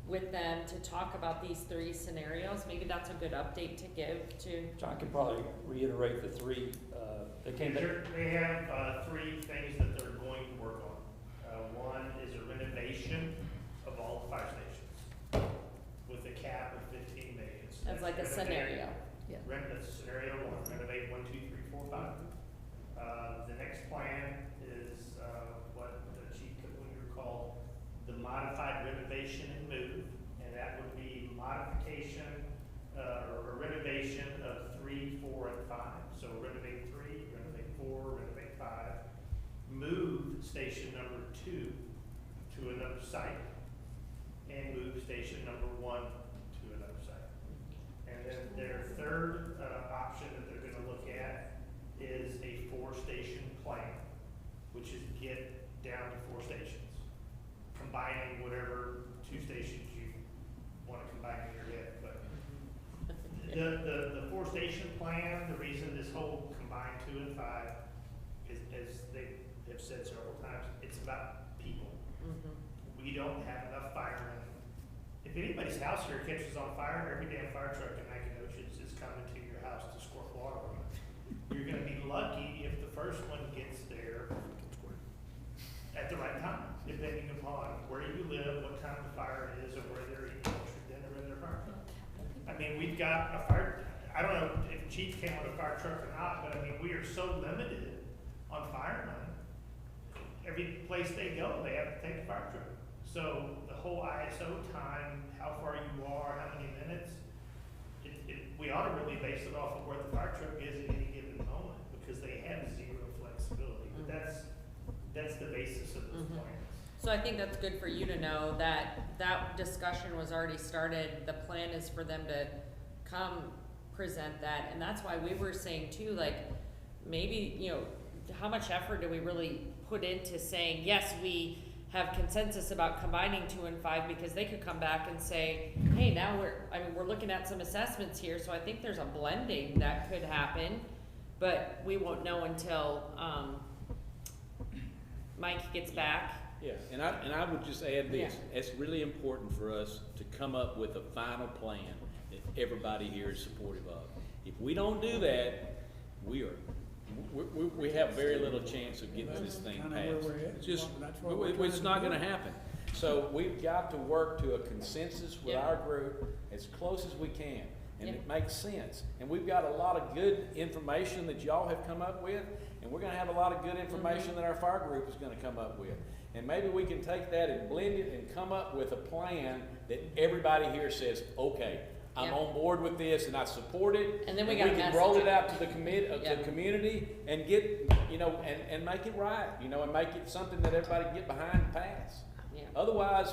with them to talk about these 3 scenarios? Maybe that's a good update to give to. John can probably reiterate the 3, that came back. They have 3 things that they're going to work on. One is a renovation of all the fire stations with a cap of 15 million. So As like a renovate- scenario. Yeah. That's scenario 1, renovate 1, 2, 3, 4, 5. The next plan is what the Chief Kiplinger called the modified renovation and move, and that would be modification or renovation of 3, 4, and 5. So renovate 3, renovate 4, renovate 5. Move station number 2 to another site, and move station number 1 to another site. And then their third option that they're going to look at is a 4-station plan, which is get down to 4 stations, combining whatever 2 stations you want to combine in your head. But the 4-station plan, the reason this whole combined 2 and 5 is, as they have said several times, it's about people. We don't have enough firemen. If anybody's house here catches on fire, every damn fire truck in Nacogdoches is coming to your house to squirt water on it. You're gonna be lucky if the first one gets there at the right time, depending upon where you live, what time the fire is, or where they're eating lunch or dinner in their fire truck. I mean, we've got a fire, I don't know if Chief came with a fire truck or not, but I mean, we are so limited on firemen. Every place they go, they have to take a fire truck. So the whole ISO time, how far you are, how many minutes, we ought to really base it off of where the fire truck is at any given moment, because they have 0 flexibility. But that's the basis of this plan. So I think that's good for you to know that that discussion was already started. The plan is for them to come present that, and that's why we were saying too, like, maybe, you know, how much effort do we really put into saying, yes, we have consensus about combining 2 and 5, because they could come back and say, hey, now we're looking at some assessments here, so I think there's a blending that could happen, but we won't know until, Mike gets back. Yeah, and I would just add this, it's really important for us to come up with a final plan that everybody here is supportive of. If we don't do that, we have very little chance of getting this thing passed. It's just, it's not gonna happen. So we've got to work to a consensus with our group as close as we can, and it makes sense. And we've got a lot of good information that y'all have come up with, and we're gonna have a lot of good information that our fire group is gonna come up with. And maybe we can take that and blend it and come up with a plan that everybody here says, okay, I'm on board with this and I support it. And then we can roll it out to the community and get, you know, and make it right, you know, and make it something that everybody can get behind and pass. Yeah. Otherwise,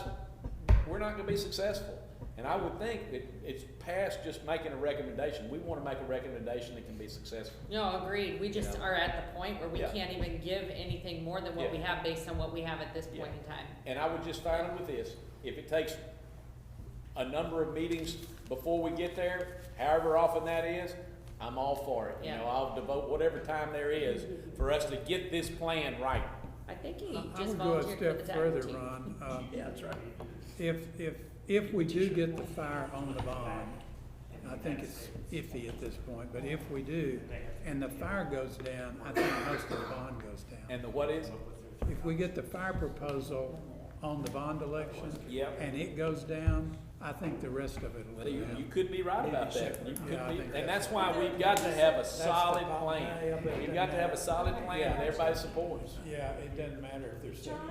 we're not gonna be successful. And I would think that it's past just making a recommendation. We wanna make a recommendation that can be successful. No, agreed. We just are at the point where we Yeah. can't even give anything more than what we have based on what we have at this point in time. And I would just final with this, if it takes a number of meetings before we get there, however often that is, I'm all for it. You know, I'll devote whatever time there is for us to get this plan right. I think he I just would go a volunteered for the step tag further, team. Ron. Yeah, that's right. If we do get the fire on the bond, I think it's iffy at this point, but if we do, and the fire goes down, I think most of the bond goes down. And the what is? If we get the fire proposal on the bond election, Yep. and it goes down, I think the rest of it will go You down. could be right about that. You could Yeah, I be, think and that's that's why we've got to have a solid plan. We've got to have a solid plan that everybody supports. Yeah, it doesn't matter if there's John?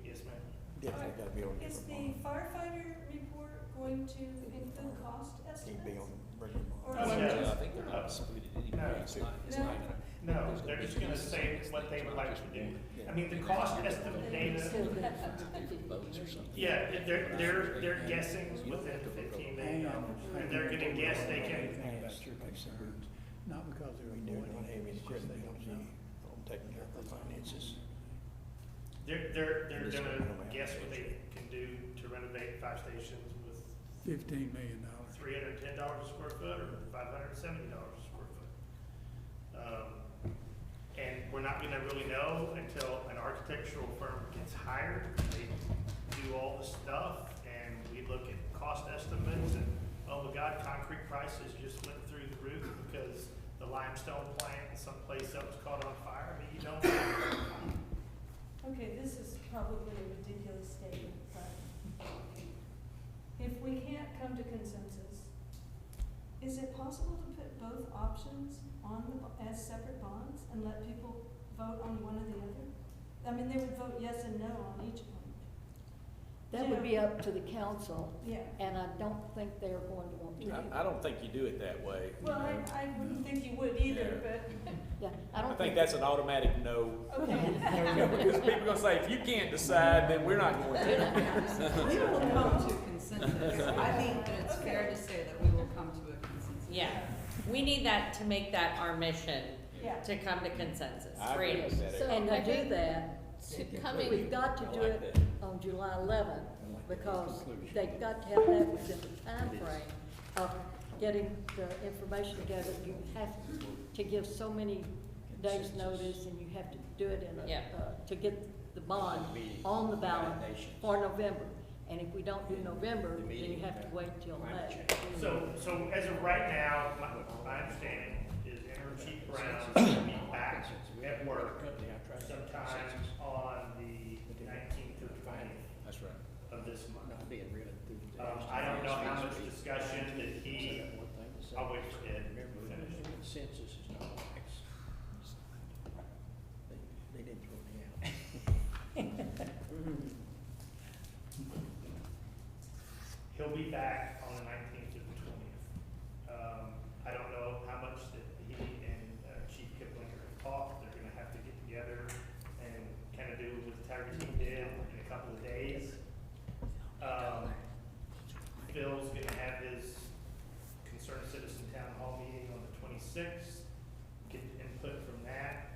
Yes, ma'am. Definitely gotta be on Is the firefighter report going to include cost estimates? Or Oh, is it yeah. just- I think they're not disputed anyway. It's not No. gonna, No, they're just gonna say what they would like to do. I mean, the cost estimate data, Votes or something. yeah, they're guessing within $15 million, and they're gonna guess they can, Not because they're avoiding it, it's just they don't see, taking care of the finances. they're gonna guess what they can do to renovate 5 stations with $15 million. $310 a square foot or $570 a square foot. And we're not gonna really know until an architectural firm gets hired. They do all the stuff, and we look at cost estimates, and oh my God, concrete prices just went through the roof because the limestone plant in someplace else caught on fire. I mean, you don't know. Okay, this is probably a ridiculous statement, but if we can't come to consensus, is it possible to put both options on as separate bonds and let people vote on one or the other? I mean, they would vote yes and no on each one. That would be up to the council, Yeah. and I don't think they're going to want to do that. I don't think you do it that way. Well, I wouldn't think you would either, but, Yeah, I I don't think that's an automatic no. okay. Because people are gonna say, if you can't decide, then we're not going to. We will come to consensus. I think that it's fair to say that we will come to a consensus. Yeah, we need that to make that our mission, Yeah. to come to consensus. I agree Great. with that. So And I to do think that, coming, we've got to I do like it that. on July 11th, because they've got to have that within the time frame of getting the information together. You have to give so many days' notice, and you have to do it in Yeah. to get the bond on the ballot for November. And if we don't do November, then you have to wait till May. So as of right now, my understanding is Interim Chief Brown will be back at work sometime on the 19th or 20th That's right. of this month. Not being real enthusiastic. I don't know how much discussion that he, I'll wait for Ed to finish. Consensus is not wax. They didn't throw me out. He'll be back on the 19th to the 20th. I don't know how much that he and Chief Kiplinger have talked. They're gonna have to get together and kind of do what the Tiger team did in a couple of days. Phil's gonna have his concerned citizen town hall meeting on the 26th, get input from that.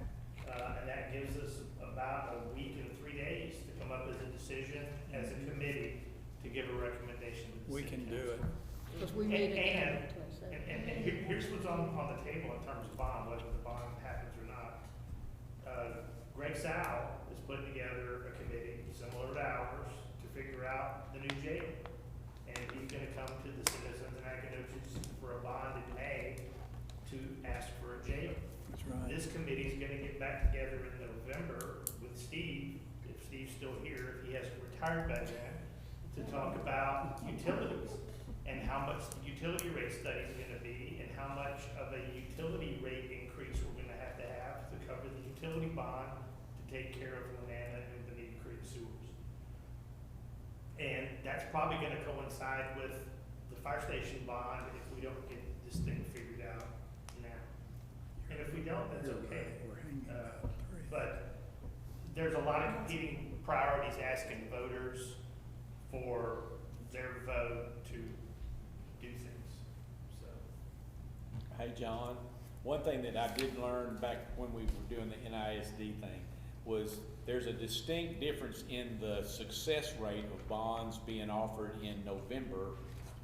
And that gives us about a week and 3 days to come up with a decision as a committee to give a recommendation to the We city can do council. it. Because we meet again on the And 22nd. here's what's on the table in terms of bond, whether the bond happens or not. Greg Sal is putting together a committee similar to ours to figure out the new jail. And he's gonna come to the citizens and Nacogdoches for a bond in May to ask for a jail. That's right. This committee's gonna get back together in November with Steve, if Steve's still here, if he hasn't retired by then, to talk about utilities and how much the utility rate study is gonna be and how much of a utility rate increase we're gonna have to cover the utility bond to take care of Lanana and Benita Creek sewers. And that's probably gonna coincide with the fire station bond if we don't get this thing figured out now. And if we don't, that's okay. We're hanging about three. But there's a lot of competing priorities asking voters for their vote to do things, so. Hey, John, one thing that I did learn back when we were doing the NISD thing was there's a distinct difference in the success rate of bonds being offered in November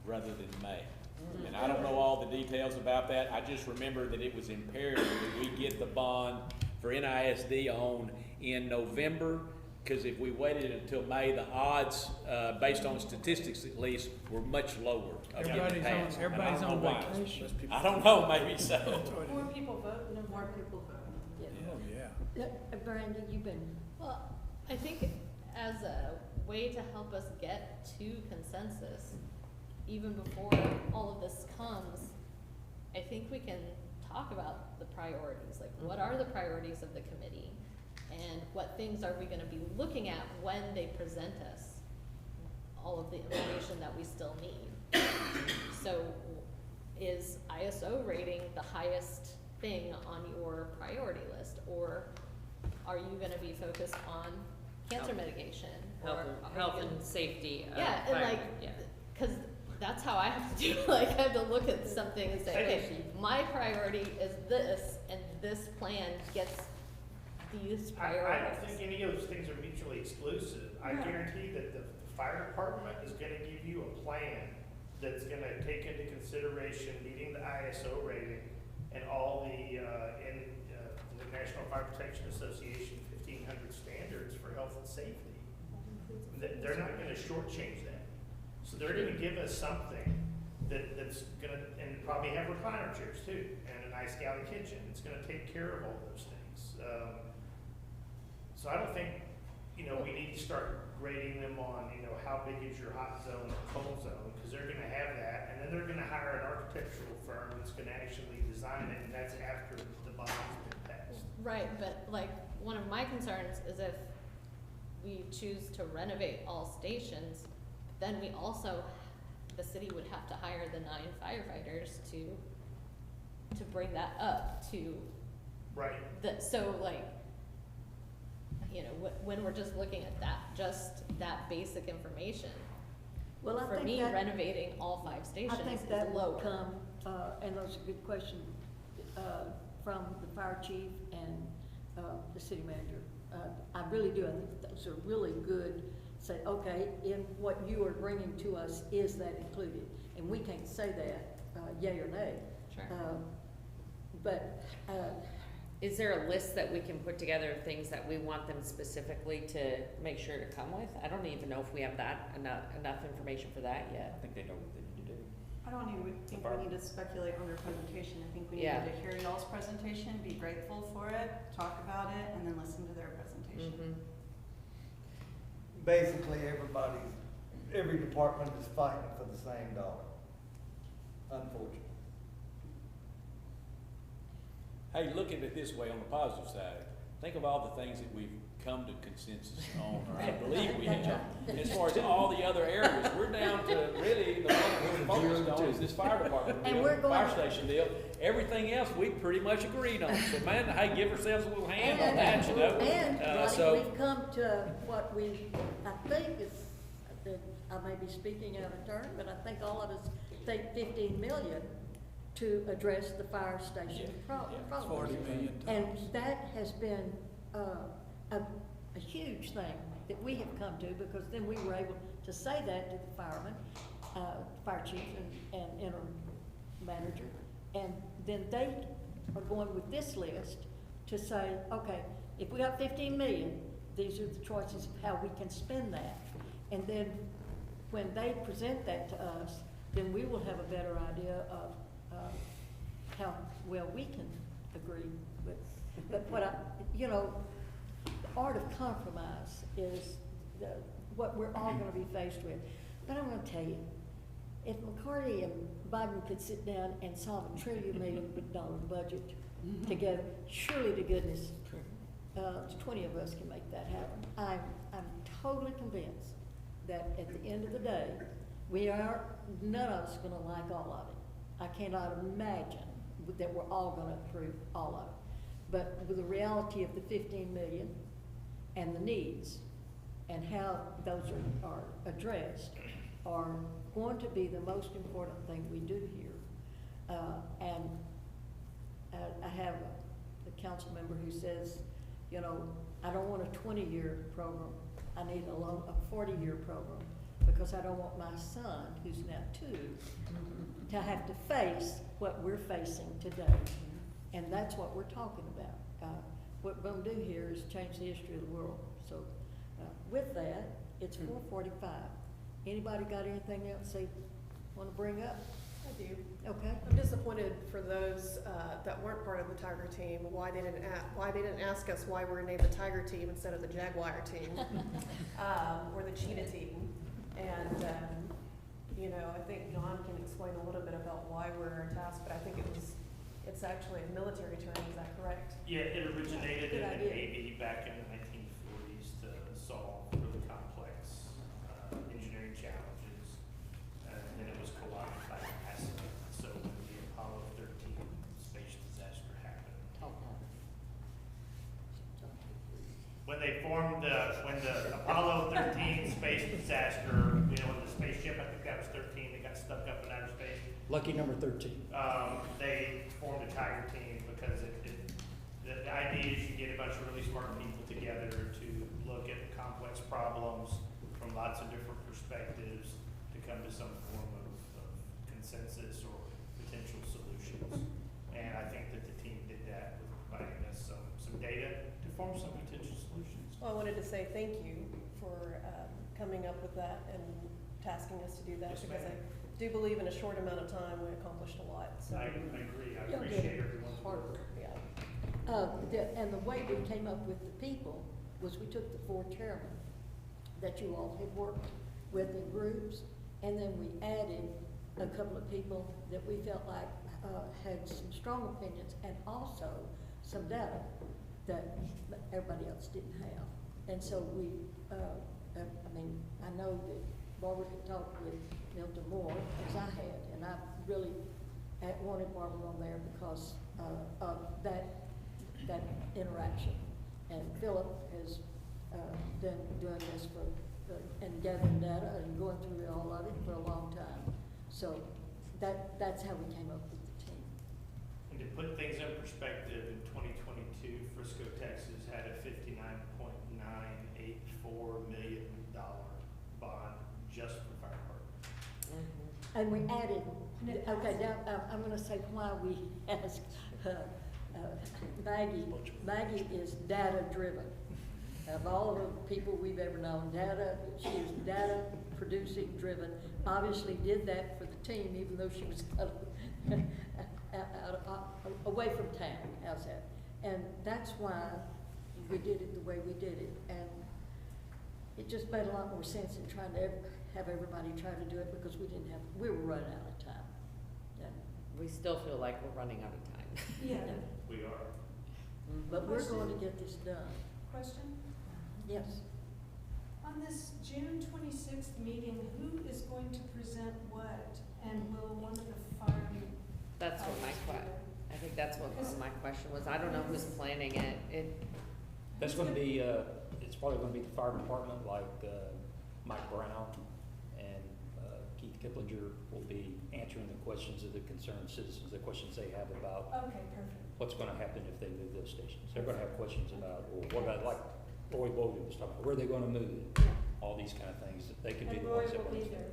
rather than May. And I don't know all the details about that. I just remember that it was imperative that we get the bond for NISD on in November, because if we waited until May, the odds, based on statistics at least, were much lower of getting passed. And I don't know why. I don't know, maybe so. More people vote, no more people vote. Yeah. Oh, yeah. Yeah, Brandy, you've been, well, I think as a way to help us get to consensus, even before all of this comes, I think we can talk about the priorities, like what are the priorities of the committee? And what things are we gonna be looking at when they present us all of the information that we still need? So is ISO rating the highest thing on your priority list? Or are you gonna be focused on cancer mitigation? Or Health are you health gonna- and safety of Yeah, and like, environment, yeah. cause that's how I have to do, like, I have to look at something and say, okay, my priority is this, and this plan gets these I priorities. don't think any of those things are mutually exclusive. I No. guarantee that the fire department is gonna give you a plan that's gonna take into consideration meeting the ISO rating and all the National Fire Protection Association 1500 standards for health and safety. They're not gonna shortchange that. So they're gonna give us something that's gonna, and probably have recliner chairs too, and a nice galley kitchen. It's gonna take care of all those things. So I don't think, we need to start grading them on, how big is your hot zone or cold zone, because they're gonna have that, and then they're gonna hire an architectural firm that's gonna actually design it, and that's after the bond's been passed. Right, but like, one of my concerns is if we choose to renovate all stations, then we also, the city would have to hire the 9 firefighters to bring that up to Right. so like, when we're just looking at that, just that basic information, Well, I for think me, that, renovating all 5 stations I think is that will lower. come, and that's a good question, from the fire chief and, the city manager. I really do, I think those are really good, say, okay, in what you are bringing to us, is that included? And we can't say that, yea or nay. Sure. But, Is there a list that we can put together of things that we want them specifically to make sure to come with? I don't even know if we have that, enough information for that I yet. think they know what they need to do. I don't even think we need to speculate on their presentation. I think we need Yeah. to hear y'all's presentation, be grateful for it, talk about it, and then listen to their presentation. Basically, every department is fighting for the same dollar, unfortunately. Hey, look at it this way, on the positive side, think of all the things that we've come to consensus on, or I believe we have. As far as all the other areas, we're down to really, the one we're focused on is this fire department And deal, we're going fire to- station deal. Everything else, we pretty much agreed on, so man, hey, give ourselves a little hand on that, you know? And, So, we've come to what I think is, that I may be speaking out of turn, but I think all of us think 15 million to address the fire station problem. It's 40 million And tops. that has been, a huge thing that we have come to, because then we were able to say that to the firemen, fire chief and interim manager. And then they are going with this list to say, okay, if we got 15 million, these are the choices of how we can spend that. And then when they present that to us, then we will have a better idea of, how well we can agree with. But what the art of compromise is what we're all gonna be faced with. But I'm gonna tell you, if McCarty and Biden could sit down and solve $1 trillion budget together, surely to goodness, 20 of us can make that happen. I'm totally convinced that at the end of the day, none of us gonna like all of it. I cannot imagine that we're all gonna approve all of it. But with the reality of the 15 million and the needs and how those are addressed are going to be the most important thing we do here. And I have a council member who says, I don't want a 20-year program. I need a 40-year program, because I don't want my son, who's now 2, to have to face what we're facing today. And that's what we're talking about. What we're gonna do here is change the history of the world. So with that, it's 4:45. Anybody got anything else they wanna bring up? I do. Okay. I'm disappointed for those that weren't part of the Tiger team, why they didn't ask us why we're named the Tiger team instead of the Jaguar team, or the Cheetah team. And, I think John can explain a little bit about why we're tasked, but I think it's actually a military term, is that correct? Yeah, it originated Good in the idea. Navy back in the 1940s to solve really complex engineering challenges. And then it was co-opted by NASA. So when the Apollo 13 space disaster happened, formed, when the Apollo 13 space disaster, you know, when the spaceship, I think that was 13, that got stuck up in outer space. Lucky number 13. They formed a Tiger team because the idea is you get a bunch of really smart people together to look at complex problems from lots of different perspectives to come to some form of consensus or potential solutions. And I think that the team did that with providing us some data to form some potential solutions. Well, I wanted to say thank you for coming up with that and tasking us to do that, Yes, because ma'am. I do believe in a short amount of time we accomplished a lot, so. I agree, I Yeah, appreciate good. everyone's work. Yeah. And the way we came up with the people was we took the 4 chairmen that you all had worked with in groups, and then we added a couple of people that we felt like had some strong opinions and also some data that everybody else didn't have. And so we, I know that Barbara had talked with Milton Moore, as I had, and I really wanted Barbara on there because of that interaction. And Philip has been doing this and gathering data and going through all of it for a long time. So that's how we came up with the team. And to put things in perspective, in 2022, Frisco, Texas had a $59.984 million bond just for fire department. And we added, okay, now, I'm gonna say why we asked, Maggie. Maggie is data-driven. Of all of the people we've ever known, she is data-producing driven. Obviously did that for the team, even though she was away from town, how's that? And that's why we did it the way we did it. And it just made a lot more sense than trying to have everybody try to do it, because we were running out of time. Yeah. We still feel like we're running out of time. Yeah. We are. But we're going to get this done. Question? Yes. On this June 26th meeting, who is going to present what? And will one of the fire? That's what I think that's what my question was. I don't know who's planning it. That's going to be, it's probably going to be the fire department, like Mike Brown and Keith Kiplinger will be answering the questions of the concerned citizens, the questions they have about Okay, perfect. what's going to happen if they move those stations. They're going to have questions about, well, what about, like Roy Bowden was talking about, where are they going to move it? All these kind of things. They could be And the Roy ones that will will be there.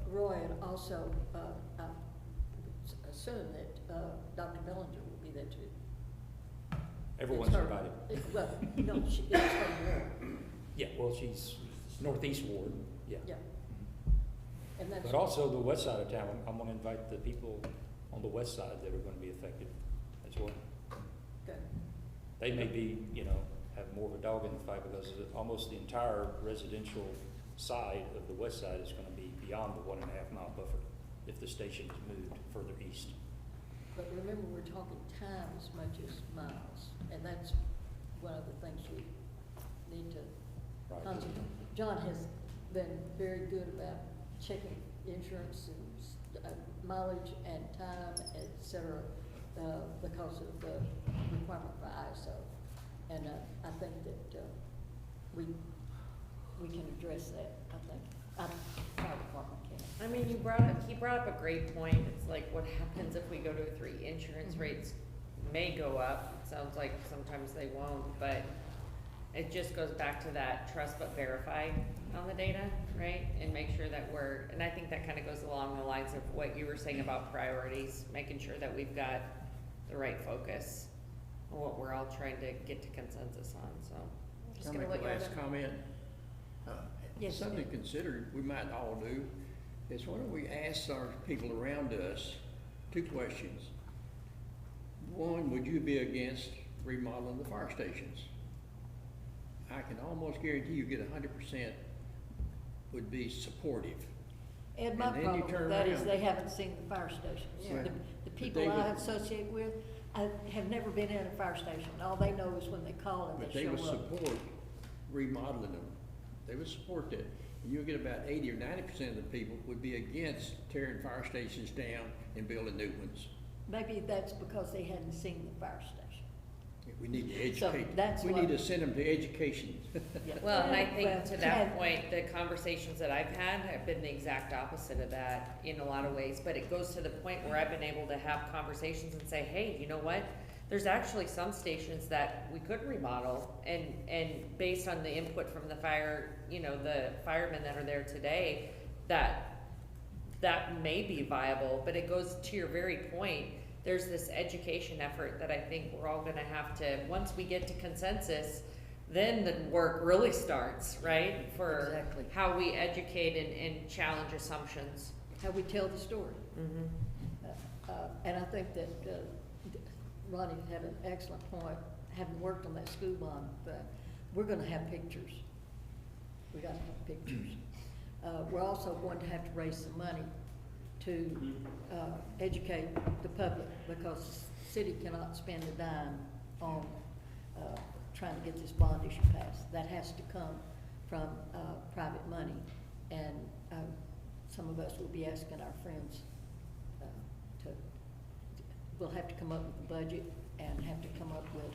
Roy, and also, I assume that Dr. Bellinger will be there too. Everyone's It's her- invited. Well, no, it's her ward. Yeah, well, she's Northeast Ward, yeah. Yeah. And that's. But also the west side of town, I'm going to invite the people on the west side that are going to be affected as well. Okay. They may be, have more of a dog in the fight, because almost the entire residential side of the west side is going to be beyond the 1.5 mile buffer if the station is moved further east. But remember, we're talking time as much as miles, and that's one of the things we need to Right. concentrate. John has been very good about checking insurance and mileage and time, et cetera, because of the requirement for ISO. And I think that we can address that, I think. Fire department can. I mean, he brought up a great point. It's like, what happens if we go to a 3? Insurance rates may go up. It sounds like sometimes they won't, but it just goes back to that trust but verify on the data, right? And make sure that and I think that kind of goes along the lines of what you were saying about priorities, making sure that we've got the right focus on what we're all trying to get to consensus on, so. Just Can I gonna make let a you last know. comment? Yes. Something to consider, we might all do, is why don't we ask our people around us 2 questions. One, would you be against remodeling the fire stations? I can almost guarantee you get 100% would be supportive. And my And then you problem turn with that is around. they haven't seen the fire stations. Right. The people they I would- associate with, I have never been in a fire station. All they know is when they call and But they they would show up. support remodeling them. They would support that. And you'll get about 80 or 90% of the people would be against tearing fire stations down and building new ones. Maybe that's because they hadn't seen the fire station. We need to So educate, that's we what- need to send them to education. Yeah. Well, and I Well, think to that and- point, the conversations that I've had have been the exact opposite of that in a lot of ways. But it goes to the point where I've been able to have conversations and say, hey, you know what? There's actually some stations that we could remodel and based on the input from the fire, the firemen that are there today, that may be viable, but it goes to your very point. There's this education effort that I think we're all gonna have to, once we get to consensus, then the work really starts, right? For Exactly. how we educate and challenge assumptions. How we tell the story. Mm-hmm. And I think that Ronnie had an excellent point, having worked on that school bond, but we're gonna have pictures. We gotta have pictures. We're also going to have to raise some money to educate the public, because the city cannot spend a dime on trying to get this bond issue passed. That has to come from private money, and some of us will be asking our friends we'll have to come up with a budget and have to come up with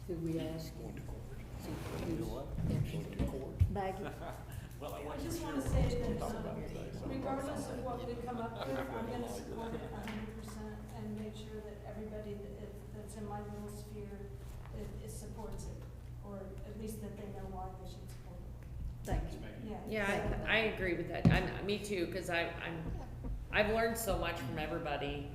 who we ask. Going to court. See You who's know what? interested. Going to court. Maggie? I just wanna say that, regardless of what we come up with, I'm gonna support it 100% and make sure that everybody that's in my little sphere, supports it, or at least that they know why they should support it. Thank you. Yeah, I agree with that. Me too, cause I've learned so much from everybody.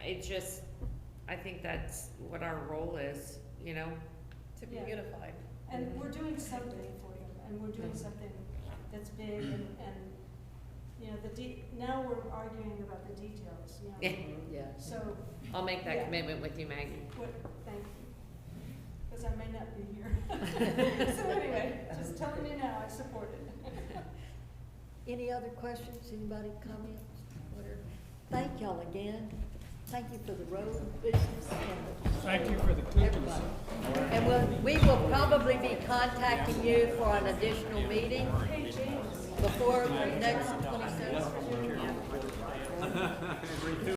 I think that's what our role is, To be Yeah. unified. And we're doing something for them, and we're doing something that's big, and now we're arguing about the details, Yeah. So, I'll make that Yeah. commitment with you, Maggie. thank you, because I may not be here. So anyway, just telling you now, I support it. Any other questions? Anybody comments? Whatever. Thank y'all again. Thank you for the road business and Thank you for the clippings. everybody. And we will probably be contacting you for an additional meeting before the next 27th.